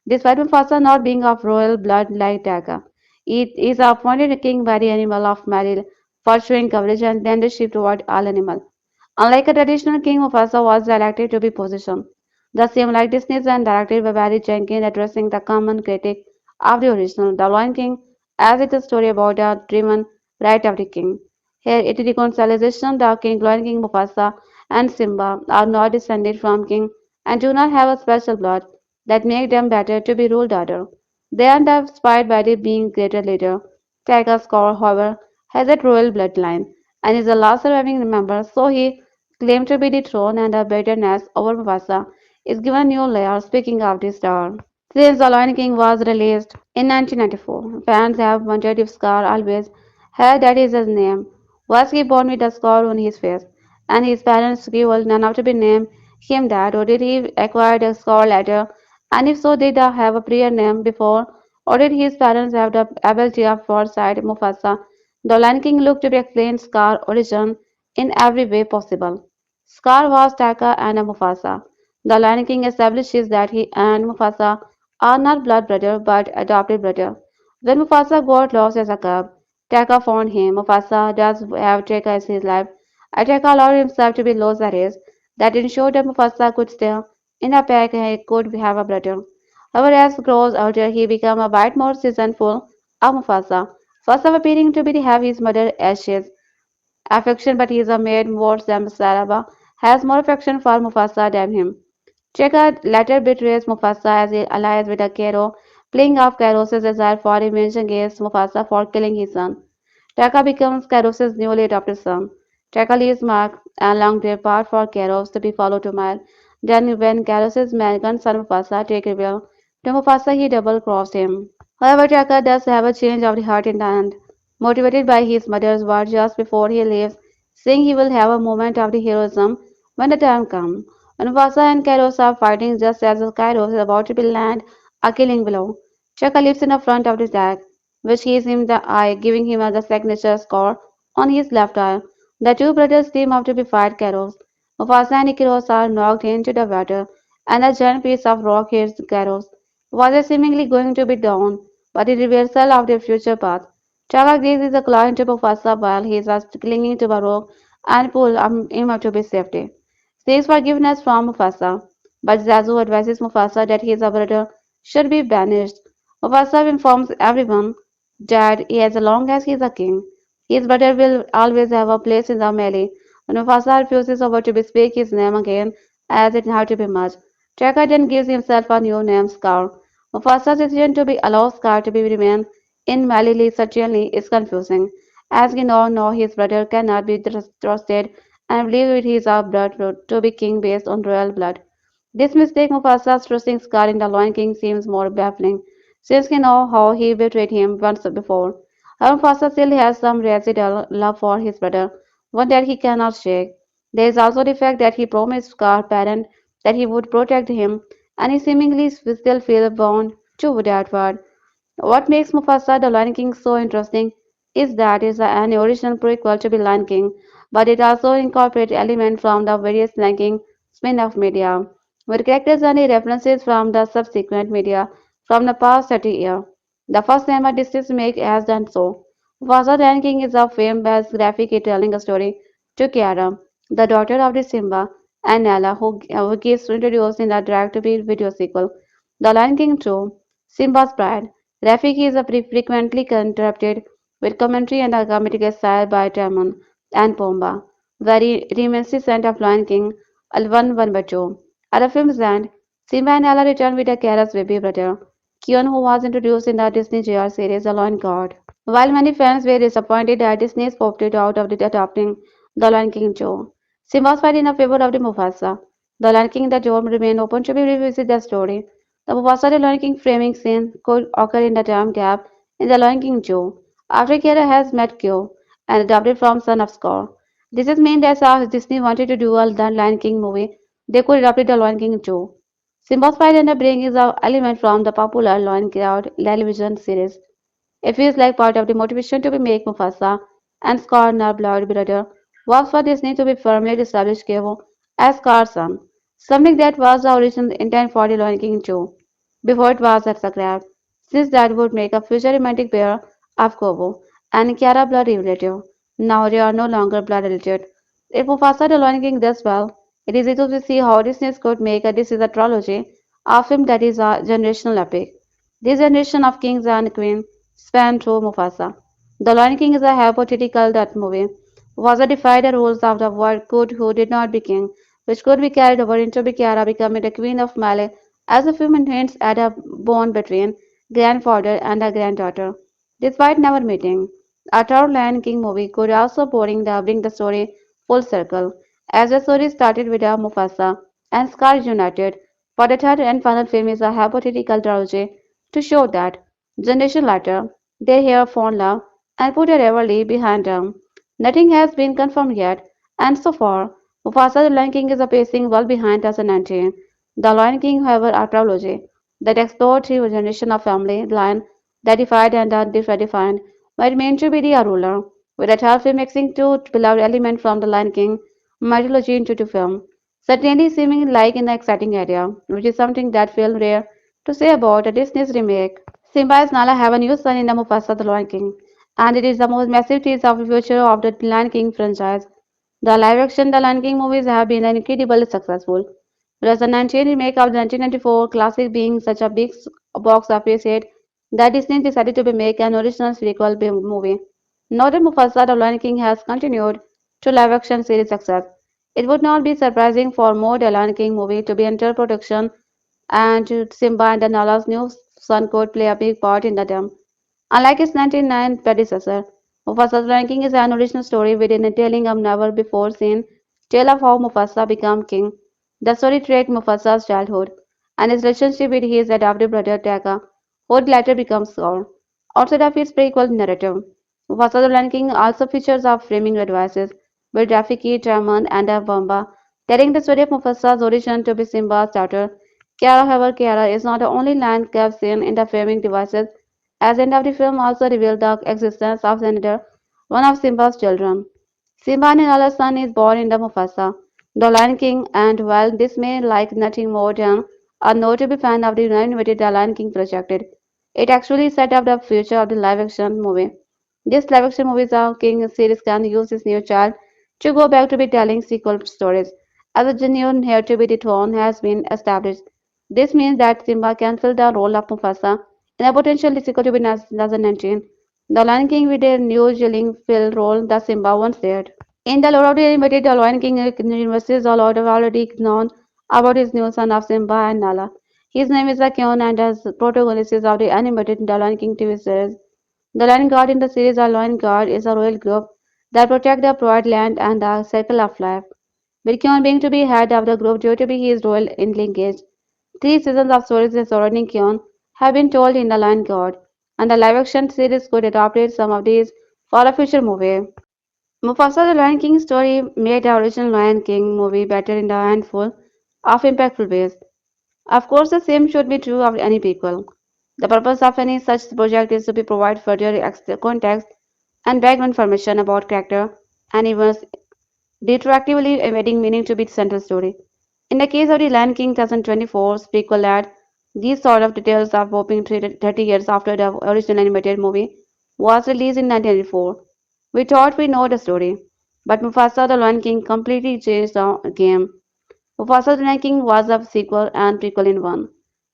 Despite Mufasa not being of royal blood like Taka, it is appointed king by the animal of Mali for showing coverage and leadership toward all animals. Unlike a traditional king, Mufasa was elected to be position. The same like Disney's and directed by Barry Jenkins addressing the common critic of the original The Lion King as it is a story about a driven right of the king. Here it reconciliation the king, Lion King Mufasa and Simba are not descended from king and do not have a special blood that make them better to be ruled order. They are inspired by the being greater leader. Taka's core, however, has a royal bloodline and is the last surviving member, so he claimed to be the throne and the bitterness over Mufasa is given a new layer. Speaking of the star. Since The Lion King was released in 1994, fans have wondered if Scar always had that is his name. Was he born with a scar on his face, and his parents gave none to be named him that, or did he acquire the scar later? And if so, did he have a prior name before, or did his parents have the ability of foresight? Mufasa, the Lion King looked to be explained Scar origin in every way possible. Scar was Taka and a Mufasa. The Lion King establishes that he and Mufasa are not blood brother but adopted brother. When Mufasa got lost as a cub, Taka found him. Mufasa does have Taka as his life. And Taka allowed himself to be lost at risk. That ensured that Mufasa could stay in a pack and he could have a brother. However, as he grows older, he becomes a bit more resentful of Mufasa. First of appearing to be to have his mother ashes affection, but he is a maid more than Saraba has more affection for Mufasa than him. Cheka later betrays Mufasa as he allies with Akero, playing off Kairos' desire for revenge against Mufasa for killing his son. Taka becomes Kairos' newly adopted son. Taka leaves Mark along their path for Kairos to be followed to Mile. Then, when Kairos' grandson Mufasa take reveal to Mufasa, he double-crossed him. However, Taka does have a change of the heart in the end, motivated by his mother's word just before he leaves, saying he will have a moment of the heroism when the time comes. When Mufasa and Kairos are fighting just as Kairos is about to be land a killing blow, Taka leaps in the front of the attack, which gives him the eye, giving him the signature score on his left eye. The two brothers team up to fight Kairos. Mufasa and Kairos are knocked into the water, and a giant piece of rock hits Kairos was seemingly going to be down, but the reversal of their future path. Chaka gazes a claw into Mufasa while he is clinging to a rock and pull him up to be safety. Seeks forgiveness from Mufasa, but Zazu advises Mufasa that his brother should be banished. Mufasa informs everyone that as long as he is a king, his brother will always have a place in the melee. When Mufasa refuses over to speak his name again, as it had to be much, Chaka then gives himself a new name, Scar. Mufasa's decision to be allow Scar to be remain in Malili certainly is confusing, as we now know his brother cannot be trusted and believe it is our blood to be king based on royal blood. This mistake Mufasa's trusting Scar in the Lion King seems more baffling, since we know how he betrayed him once before. However, Mufasa still has some residual love for his brother, one that he cannot shake. There is also the fact that he promised Scar's parent that he would protect him, and he seemingly still feels bound to that word. What makes Mufasa the Lion King so interesting is that it's an original prequel to the Lion King, but it also incorporates elements from the various Lion King spin-off media, with characters and references from the subsequent media from the past 30 years. The first time a Disney make has done so. Mufasa the Lion King is a famed as Rafiki telling a story to Kiara, the daughter of the Simba, and Nala, who gets introduced in the direct-to-video sequel, The Lion King 2. Simba's Pride. Rafiki is a frequently interrupted with commentary and a comedic style by Timon and Pumbaa, very reminiscent of Lion King, One by Two. At the film's end, Simba and Nala return with a Kara's baby brother, Kion, who was introduced in the Disney JR series The Lion God. While many fans were disappointed that Disney opted out of adapting The Lion King show, Simba's fight in favor of the Mufasa. The Lion King the Dome remained open to be revisit the story. The Mufasa the Lion King framing scene could occur in the time gap in the Lion King show, after Kiara has met Kyo and adopted from Son of Scar. This is mean that if Disney wanted to do a The Lion King movie, they could adopt the Lion King too. Simba's fight and the bring is an element from the popular Lion King television series. It feels like part of the motivation to be make Mufasa and Scar now blood brother was for Disney to be firmly establish Kevo as Scar's son, something that was the original intent for the Lion King too, before it was scrapped, since that would make a future romantic pair of Kobo and Kiara blood relative. Now they are no longer blood related. If Mufasa the Lion King does well, it is easy to see how Disney could make a this is a trilogy, a film that is a generational epic. This generation of kings and queens span through Mufasa. The Lion King is a hypothetical that movie was a defy the rules of the world could who did not be king, which could be carried over into Kiara becoming the queen of Malay as the film hints at a bond between grandfather and a granddaughter, despite never meeting. A third Lion King movie could also bring the story full circle, as the story started with a Mufasa and Scar united. For the third and final film is a hypothetical trilogy to show that, generation later, they hear found love and put a rivalry behind them. Nothing has been confirmed yet, and so far, Mufasa the Lion King is a pacing well behind 2019. The Lion King, however, a trilogy that explored three generations of family line that defied and are redefined, might mean to be the ruler, with a third film mixing two beloved elements from the Lion King mythology into the film, certainly seeming like an exciting idea, which is something that feels rare to say about a Disney's remake. Simba and Nala have a new son in the Mufasa the Lion King, and it is the most massive tease of the future of the Lion King franchise. The live-action The Lion King movies have been incredibly successful, whereas the 19 remake of the 1994 classic being such a big box office hit that Disney decided to make an original sequel movie. Now that Mufasa the Lion King has continued to live-action series success, It would not be surprising for more The Lion King movie to be under production and Simba and Nala's new son could play a big part in the film. Unlike its 1999 predecessor, Mufasa's ranking is an original story within a telling of never before seen tale of how Mufasa became king. The story traced Mufasa's childhood and his relationship with his adopted brother Taka, who would later become Saul. Outside of its prequel narrative, Mufasa's ranking also features of framing devices with Rafiki, Timon and Pumbaa, telling the story of Mufasa's origin to be Simba's daughter. Kiara, however, Kiara is not the only land kept seen in the framing devices as end of the film also revealed the existence of Senator, one of Simba's children. Simba and another son is born in the Mufasa, the Lion King, and while this may like nothing more than a notable fan of the animated The Lion King projected, it actually set up the future of the live-action movie. This live-action movie, the King series, can use this new child to go back to be telling sequel stories, as a genuine heir to be the throne has been established. This means that Simba can fill the role of Mufasa in a potential sequel to be 2019. The Lion King with a new chilling fill role that Simba once did. In the Lord of the Animated, the Lion King universe is all out of already known about his new son of Simba and Nala. His name is Akion and as protagonist of the animated The Lion King TV series. The Lion Guard in the series, a Lion Guard is a royal group that protect the pride land and the circle of life. With Kion being to be head of the group due to be his royal lineage. Three seasons of stories surrounding Kion have been told in The Lion Guard, and the live-action series could adopt some of these for a future movie. Mufasa the Lion King story made the original Lion King movie better in a handful of impactful ways. Of course, the same should be true of any prequel. The purpose of any such project is to be provide further context and background information about character and events, retroactively adding meaning to the central story. In the case of the Lion King 2024's prequel ad, these sort of details are popping 30 years after the original animated movie was released in 1994. We thought we know the story, but Mufasa the Lion King completely changed the game. Mufasa the Lion King was a sequel and prequel in one,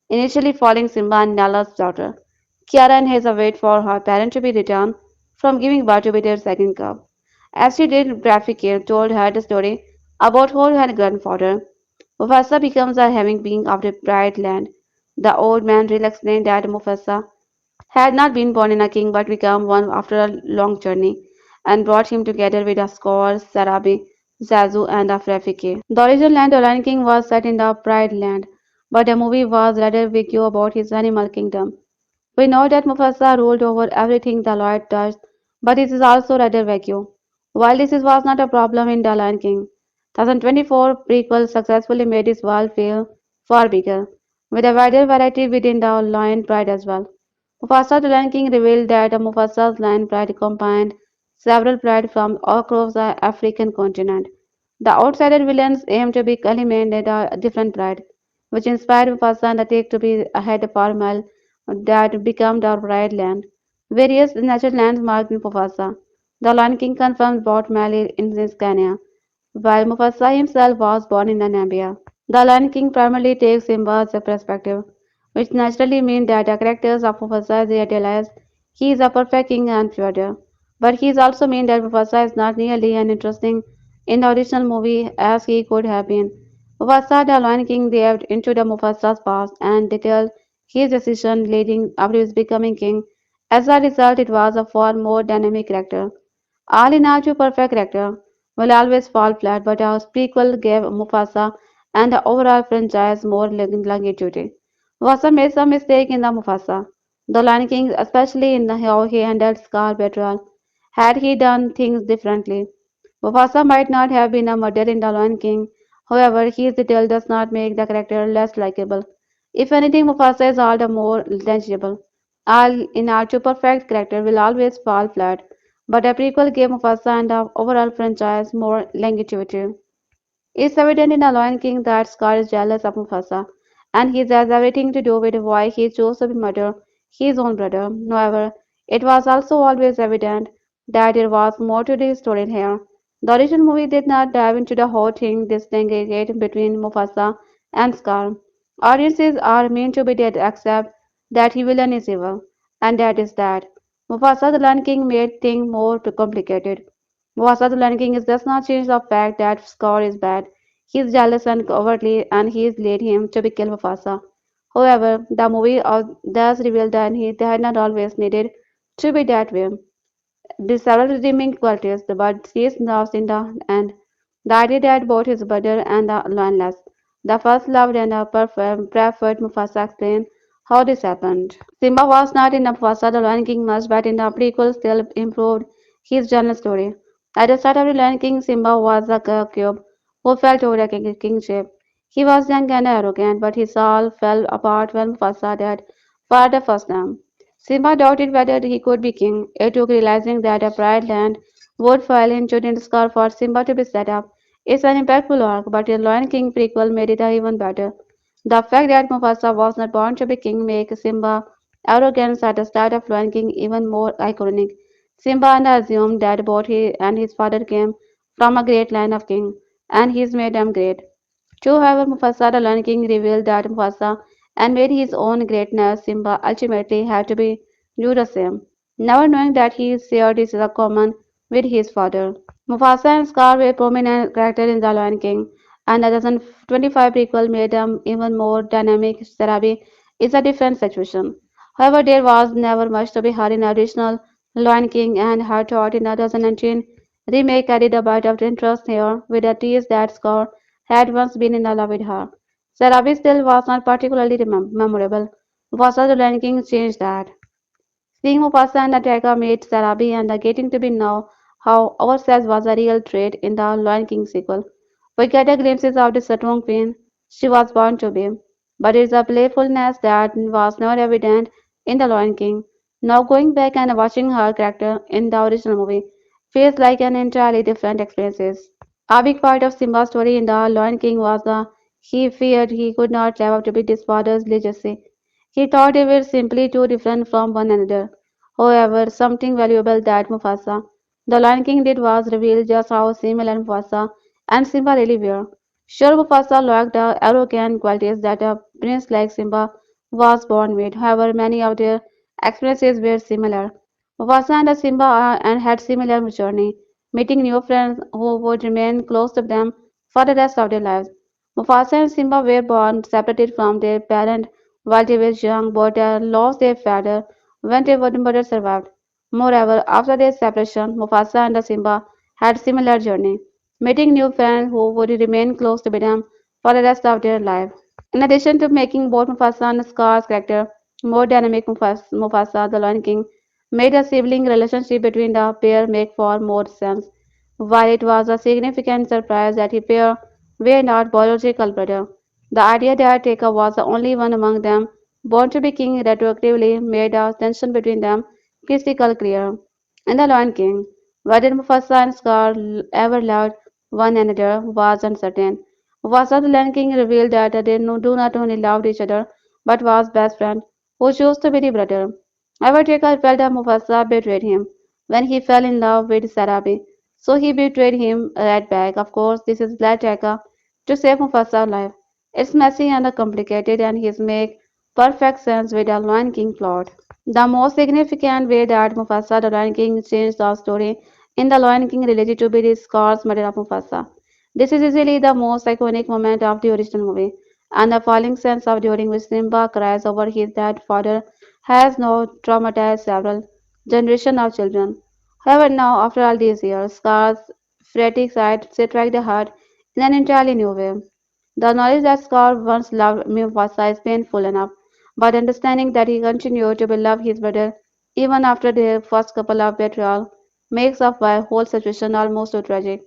initially following Simba and Nala's daughter. Kiara and Hazel wait for her parent to be returned from giving birth to their second cub. As she did, Rafiki told her the story about her grandfather. Mufasa becomes a having being of the bright land. The old man will explain that Mufasa had not been born in a king but become one after a long journey, and brought him together with a Score, Sarabi, Zazu, and a Rafiki. The original land of Lion King was set in the Pride Land, but the movie was rather vague about his animal kingdom. We know that Mufasa ruled over everything the Lord touched, but this is also rather vague. While this was not a problem in The Lion King, 2024 prequel successfully made his world feel far bigger, with a wider variety within the Lion Pride as well. Mufasa the Lion King revealed that Mufasa's Lion Pride combined several pride from across the African continent. The outsider villains aim to be eliminated a different pride, which inspired Mufasa and the take to be ahead of Parmal that became the Pride Land. Various natural landmarks in Mufasa. The Lion King confirmed Port Mali in Kenya, while Mufasa himself was born in Namibia. The Lion King primarily takes Simba's perspective, which naturally means that the characters of Mufasa is idealized. He is a perfect king and feudal. But he is also mean that Mufasa is not nearly as interesting in the original movie as he could have been. Mufasa, the Lion King, delved into the Mufasa's past and detailed his decision leading up to his becoming king. As a result, it was a far more dynamic character. All in all, two perfect character will always fall flat, but our prequel gave Mufasa and the overall franchise more longevity. Mufasa made some mistake in the Mufasa. The Lion King, especially in the how he handled Scar betrayal, had he done things differently. Mufasa might not have been a murderer in The Lion King. However, his detail does not make the character less likable. If anything, Mufasa is all the more legible. All in all, two perfect character will always fall flat, but a prequel gave Mufasa and the overall franchise more longevity. It's evident in The Lion King that Scar is jealous of Mufasa, and he has everything to do with why he chose to murder his own brother. However, it was also always evident that there was more to the story here. The original movie did not dive into the whole thing distinguished between Mufasa and Scar. Audiences are meant to be dead accept that he villain is evil, and that is that. Mufasa the Lion King made things more complicated. Mufasa the Lion King does not change the fact that Scar is bad. He is jealous and cowardly, and he has led him to be kill Mufasa. However, the movie does reveal that he had not always needed to be that way. The several redeeming qualities, but she is lost in the end. The idea that both his brother and the loneliness, the first loved and the preferred Mufasa explain how this happened. Simba was not in the Mufasa the Lion King much, but in the prequel still improved his general story. At the start of the Lion King, Simba was a cube who felt over a kingship. He was young and arrogant, but his all fell apart when Mufasa died for the first time. Simba doubted whether he could be king. It took realizing that a pride land would fall into the scar for Simba to be set up. It's an impactful arc, but the Lion King prequel made it even better. The fact that Mufasa was not born to be king makes Simba's arrogance at the start of Lion King even more iconic. Simba assumed that both he and his father came from a great line of king, and he's made them great. True, however, Mufasa the Lion King revealed that Mufasa and made his own greatness. Simba ultimately had to be do the same, never knowing that he shared his common with his father. Mufasa and Scar were prominent characters in The Lion King, and the 2025 prequel made them even more dynamic. Sarabi is a different situation. However, there was never much to be heard in the original Lion King, and her thought in the 2019 remake added a bit of interest here with a tease that Scar had once been in love with her. Sarabi still was not particularly memorable. Mufasa the Lion King changed that. Seeing Mufasa and the Taka meet Sarabi and getting to be know how ourselves was a real trait in the Lion King sequel. We get a glimpse of the strong queen she was born to be, but it's a playfulness that was not evident in the Lion King. Now going back and watching her character in the original movie feels like an entirely different experience. A big part of Simba's story in The Lion King was that he feared he could not live up to his father's legacy. He thought they were simply too different from one another. However, something valuable that Mufasa, the Lion King, did was reveal just how similar Mufasa and Simba really were. Sure, Mufasa lacked the arrogant qualities that a prince like Simba was born with. However, many of their experiences were similar. Mufasa and Simba and had similar journey, meeting new friends who would remain close to them for the rest of their lives. Mufasa and Simba were born separated from their parent while they were young, but lost their father when their mother survived. Moreover, after their separation, Mufasa and Simba had similar journey, meeting new friends who would remain close to them for the rest of their life. In addition to making both Mufasa and Scar's character more dynamic, Mufasa, the Lion King, made the sibling relationship between the pair make far more sense. While it was a significant surprise that the pair were not biological brothers, the idea that Taka was the only one among them born to be king retroactively made the tension between them crystal clear. In The Lion King, whether Mufasa and Scar ever loved one another was uncertain. Mufasa the Lion King revealed that they do not only loved each other but was best friend who chose to be the brother. However, Taka felt that Mufasa betrayed him when he fell in love with Sarabi, so he betrayed him right back. Of course, this is led Taka to save Mufasa's life. It's messy and complicated, and his make perfect sense with the Lion King plot. The most significant way that Mufasa the Lion King changed the story in the Lion King related to be the Scar's murder of Mufasa. This is easily the most iconic moment of the original movie, and the falling sense of during which Simba cries over his dead father has now traumatized several generations of children. However, now, after all these years, Scar's frantic side strikes the heart in an entirely new way. The knowledge that Scar once loved Mufasa is painful enough, but understanding that he continued to love his brother even after their first couple of betrayal makes up the whole situation almost too tragic.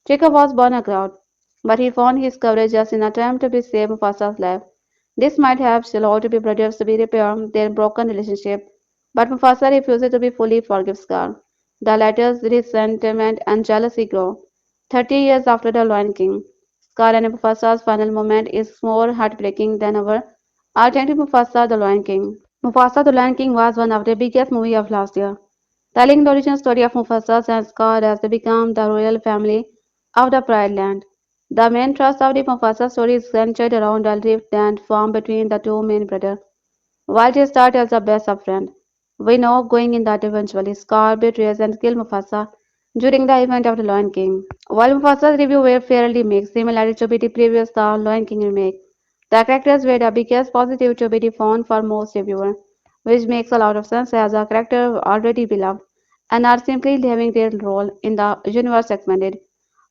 Jacob was born a crowd, but he found his courage just in a attempt to save Mufasa's life. This might have allowed the brothers to repair their broken relationship, but Mufasa refuses to be fully forgive Scar. The latter's resentment and jealousy grow. 30 years after the Lion King, Scar and Mufasa's final moment is more heartbreaking than ever. Alternative Mufasa the Lion King. Mufasa the Lion King was one of the biggest movies of last year, telling the origin story of Mufasa and Scar as they become the royal family of the Pride Land. The main thrust of the Mufasa story is centered around the rift and formed between the two main brothers. While they start as the best of friends, we know going in that eventually Scar betrays and kills Mufasa. during the event of The Lion King. While Mufasa's review were fairly mixed, similarly to the previous The Lion King remake, the characters were the biggest positive to be found for most reviewers, which makes a lot of sense as a character already beloved and are simply having their role in the universe expanded.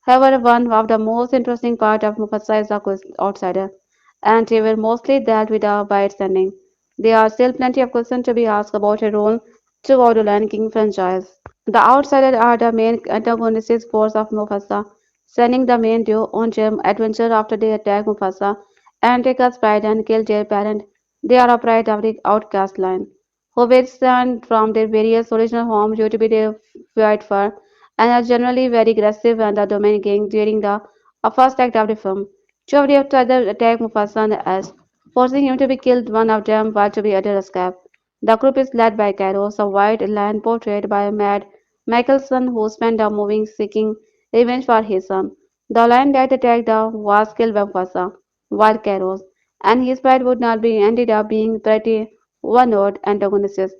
However, one of the most interesting part of Mufasa is the outsider, and they were mostly dealt with by its ending. There are still plenty of questions to be asked about her role throughout the Lion King franchise. The outsiders are the main antagonistic force of Mufasa, sending the main duo on their adventure after they attack Mufasa and take his pride and kill their parent. They are a pride of the outcast line, who were sent from their various original homes due to be their fight for, and are generally very aggressive and dominating during the first act of the film. Two of the outsiders attack Mufasa and Ash, forcing him to be killed. One of them while to be other escape. The group is led by Kairos, a white lion portrayed by Mad Michelson, who spent the movie seeking revenge for his son. The lion that attacked was killed by Mufasa, while Kairos and his pride would not be ended up being pretty one-note antagonists.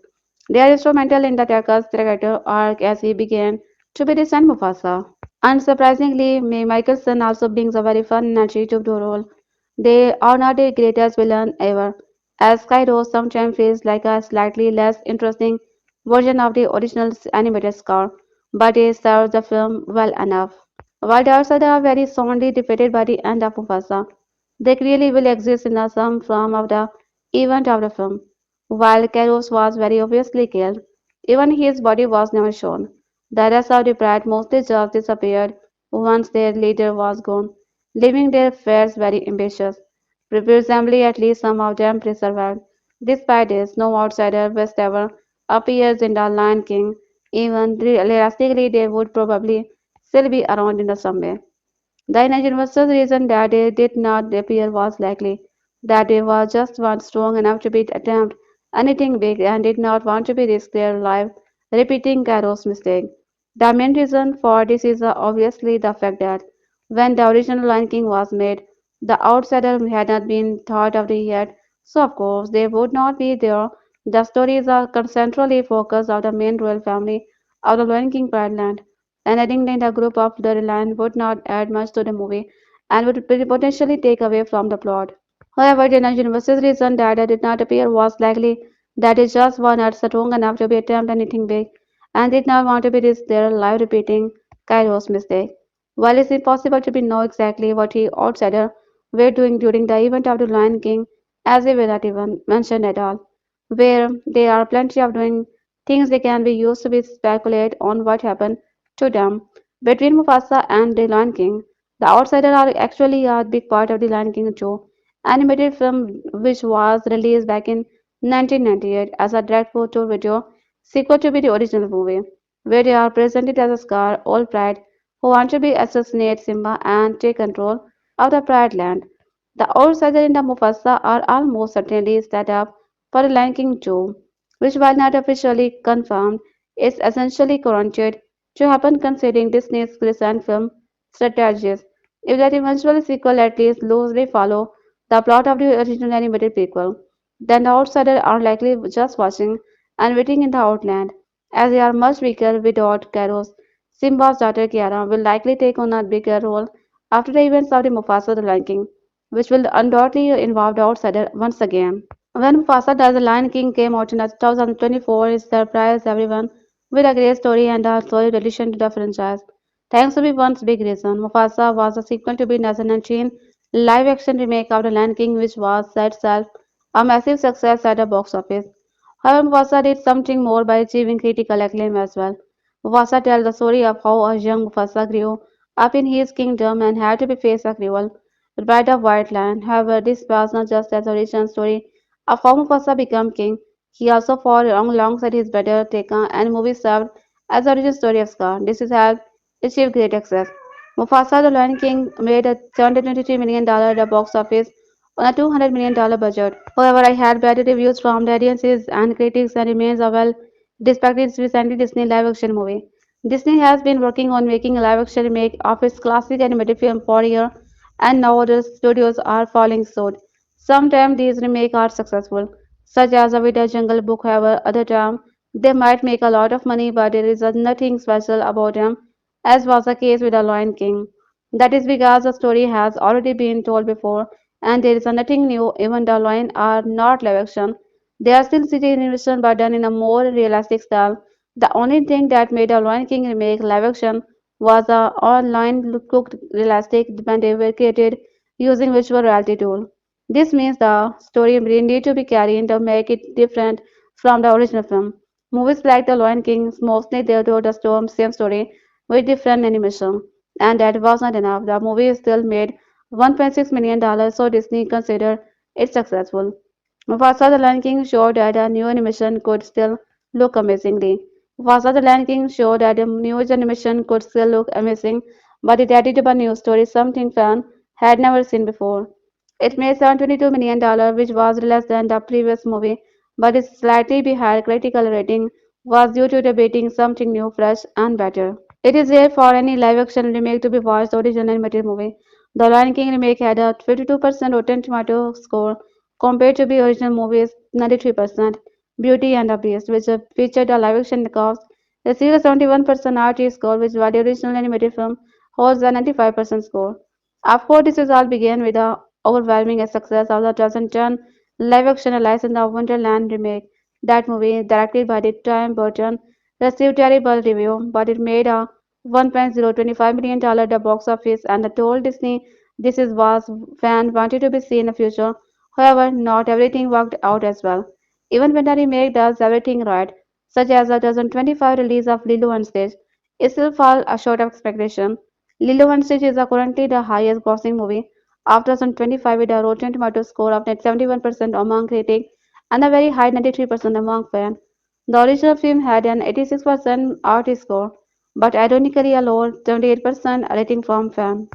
They are instrumental in the Taka's character arc as he began to be the Mufasa. Unsurprisingly, May Michelson also brings a very fun energy to the role. They are not the greatest villain ever, as Kaido sometimes feels like a slightly less interesting version of the original animated scar, but he serves the film well enough. While the outsiders are very soundly defeated by the end of Mufasa, they clearly will exist in some form of the event of the film. While Kairos was very obviously killed, even his body was never shown. The rest of the pride mostly just disappeared once their leader was gone, leaving their affairs very ambitious. Presumably, at least some of them survived. Despite this, no outsider West ever appears in The Lion King. Even realistically, they would probably still be around in the some way. The universal reason that they did not appear was likely that they were just one strong enough to be attempt anything big and did not want to be risk their life repeating Caro's mistake. The main reason for this is obviously the fact that when the original Lion King was made, the outsider had not been thought of yet, so of course they would not be there. The stories are centrally focused on the main royal family of the Lion King Land, and adding in the group of the Lion would not add much to the movie and would potentially take away from the plot. However, the universe's reason that it did not appear was likely that it just was not strong enough to be attempt anything big and did not want to be risk their life repeating Cairo's mistake. While it's impossible to be know exactly what he outsider were doing during the event of the Lion King, as we were not even mentioned at all, where there are plenty of doing things they can be used to be speculate on what happened to them between Mufasa and the Lion King. The Outsiders are actually a big part of the Lion King too animated film which was released back in 1998 as a direct-to-video sequel to the original movie, where they are presented as a Scar, all pride, who want to be assassinate Simba and take control of the Pride Land. The outsiders in the Mufasa are almost certainly set up for the Lion King 2, which while not officially confirmed, is essentially guaranteed to happen considering Disney's recent film strategies. If that eventual sequel at least loosely follow the plot of the original animated prequel, then the outsiders are likely just watching and waiting in the outland, as they are much weaker without Kairos. Simba's daughter Kiara will likely take on a bigger role after the events of the Mufasa the Lion King, which will undoubtedly involve the outsider once again. When Mufasa the Lion King came out in 2024, it surprised everyone with a great story and a solid addition to the franchise. Thanks to be one big reason, Mufasa was a sequel to the 2019 live-action remake of The Lion King, which was itself a massive success at the box office. However, Mufasa did something more by achieving critical acclaim as well. Mufasa tells the story of how a young Mufasa grew up in his kingdom and had to be faced a cruel Bride of White Land. However, this was not just as origin story of how Mufasa became king. He also fought alongside his brother Taka, and movie served as the origin story of Scar. This has helped achieve great success. Mufasa the Lion King made a $723 million at the box office on a $200 million budget. However, I had better reviews from the audiences and critics and remains a well despite its recently Disney live action movie. Disney has been working on making a live action remake of its classic animated film for a year, and now other studios are following suit. Sometimes these remakes are successful, such as with the Jungle Book, however, other times they might make a lot of money, but there is nothing special about them as was the case with The Lion King. That is because the story has already been told before, and there is nothing new. Even The Lion are not live action. They are still city animation but done in a more realistic style. The only thing that made The Lion King remake live action was the online cooked realistic when they were created using virtual reality tool. This means the story really need to be carried to make it different from the original film. Movies like The Lion King mostly they do the same story with different animation, and that was not enough. The movie still made $1.6 million, so Disney considered it successful. Mufasa the Lion King showed that a new animation could still look amazingly. Mufasa the Lion King showed that the new animation could still look amazing, but it added a new story, something fans had never seen before. It made $722 million, which was less than the previous movie, but its slightly behind critical rating was due to debating something new, fresh, and better. It is rare for any live-action remake to be watched the original animated movie. The Lion King remake had a 52% Rotten Tomato score compared to the original movie's 93%. Beauty and the Beast, which featured a live-action cast, received a 71% RT score, which while the original animated film holds a 95% score. Of course, this is all began with the overwhelming success of the 2010 live-action Alice in the Wonderland remake. That movie, directed by the Tim Burton, received terrible review, but it made a $1.025 million at the box office and told Disney this is was fans wanted to be seen in the future. However, not everything worked out as well. Even when the remake does everything right, such as the 2025 release of Lilo and Stitch, it still falls short of expectation. Lilo and Stitch is currently the highest grossing movie of 2025 with a Rotten Tomato score of 71% among critics and a very high 93% among fans. The original film had an 86% RT score, but ironically a low 78% rating from fans.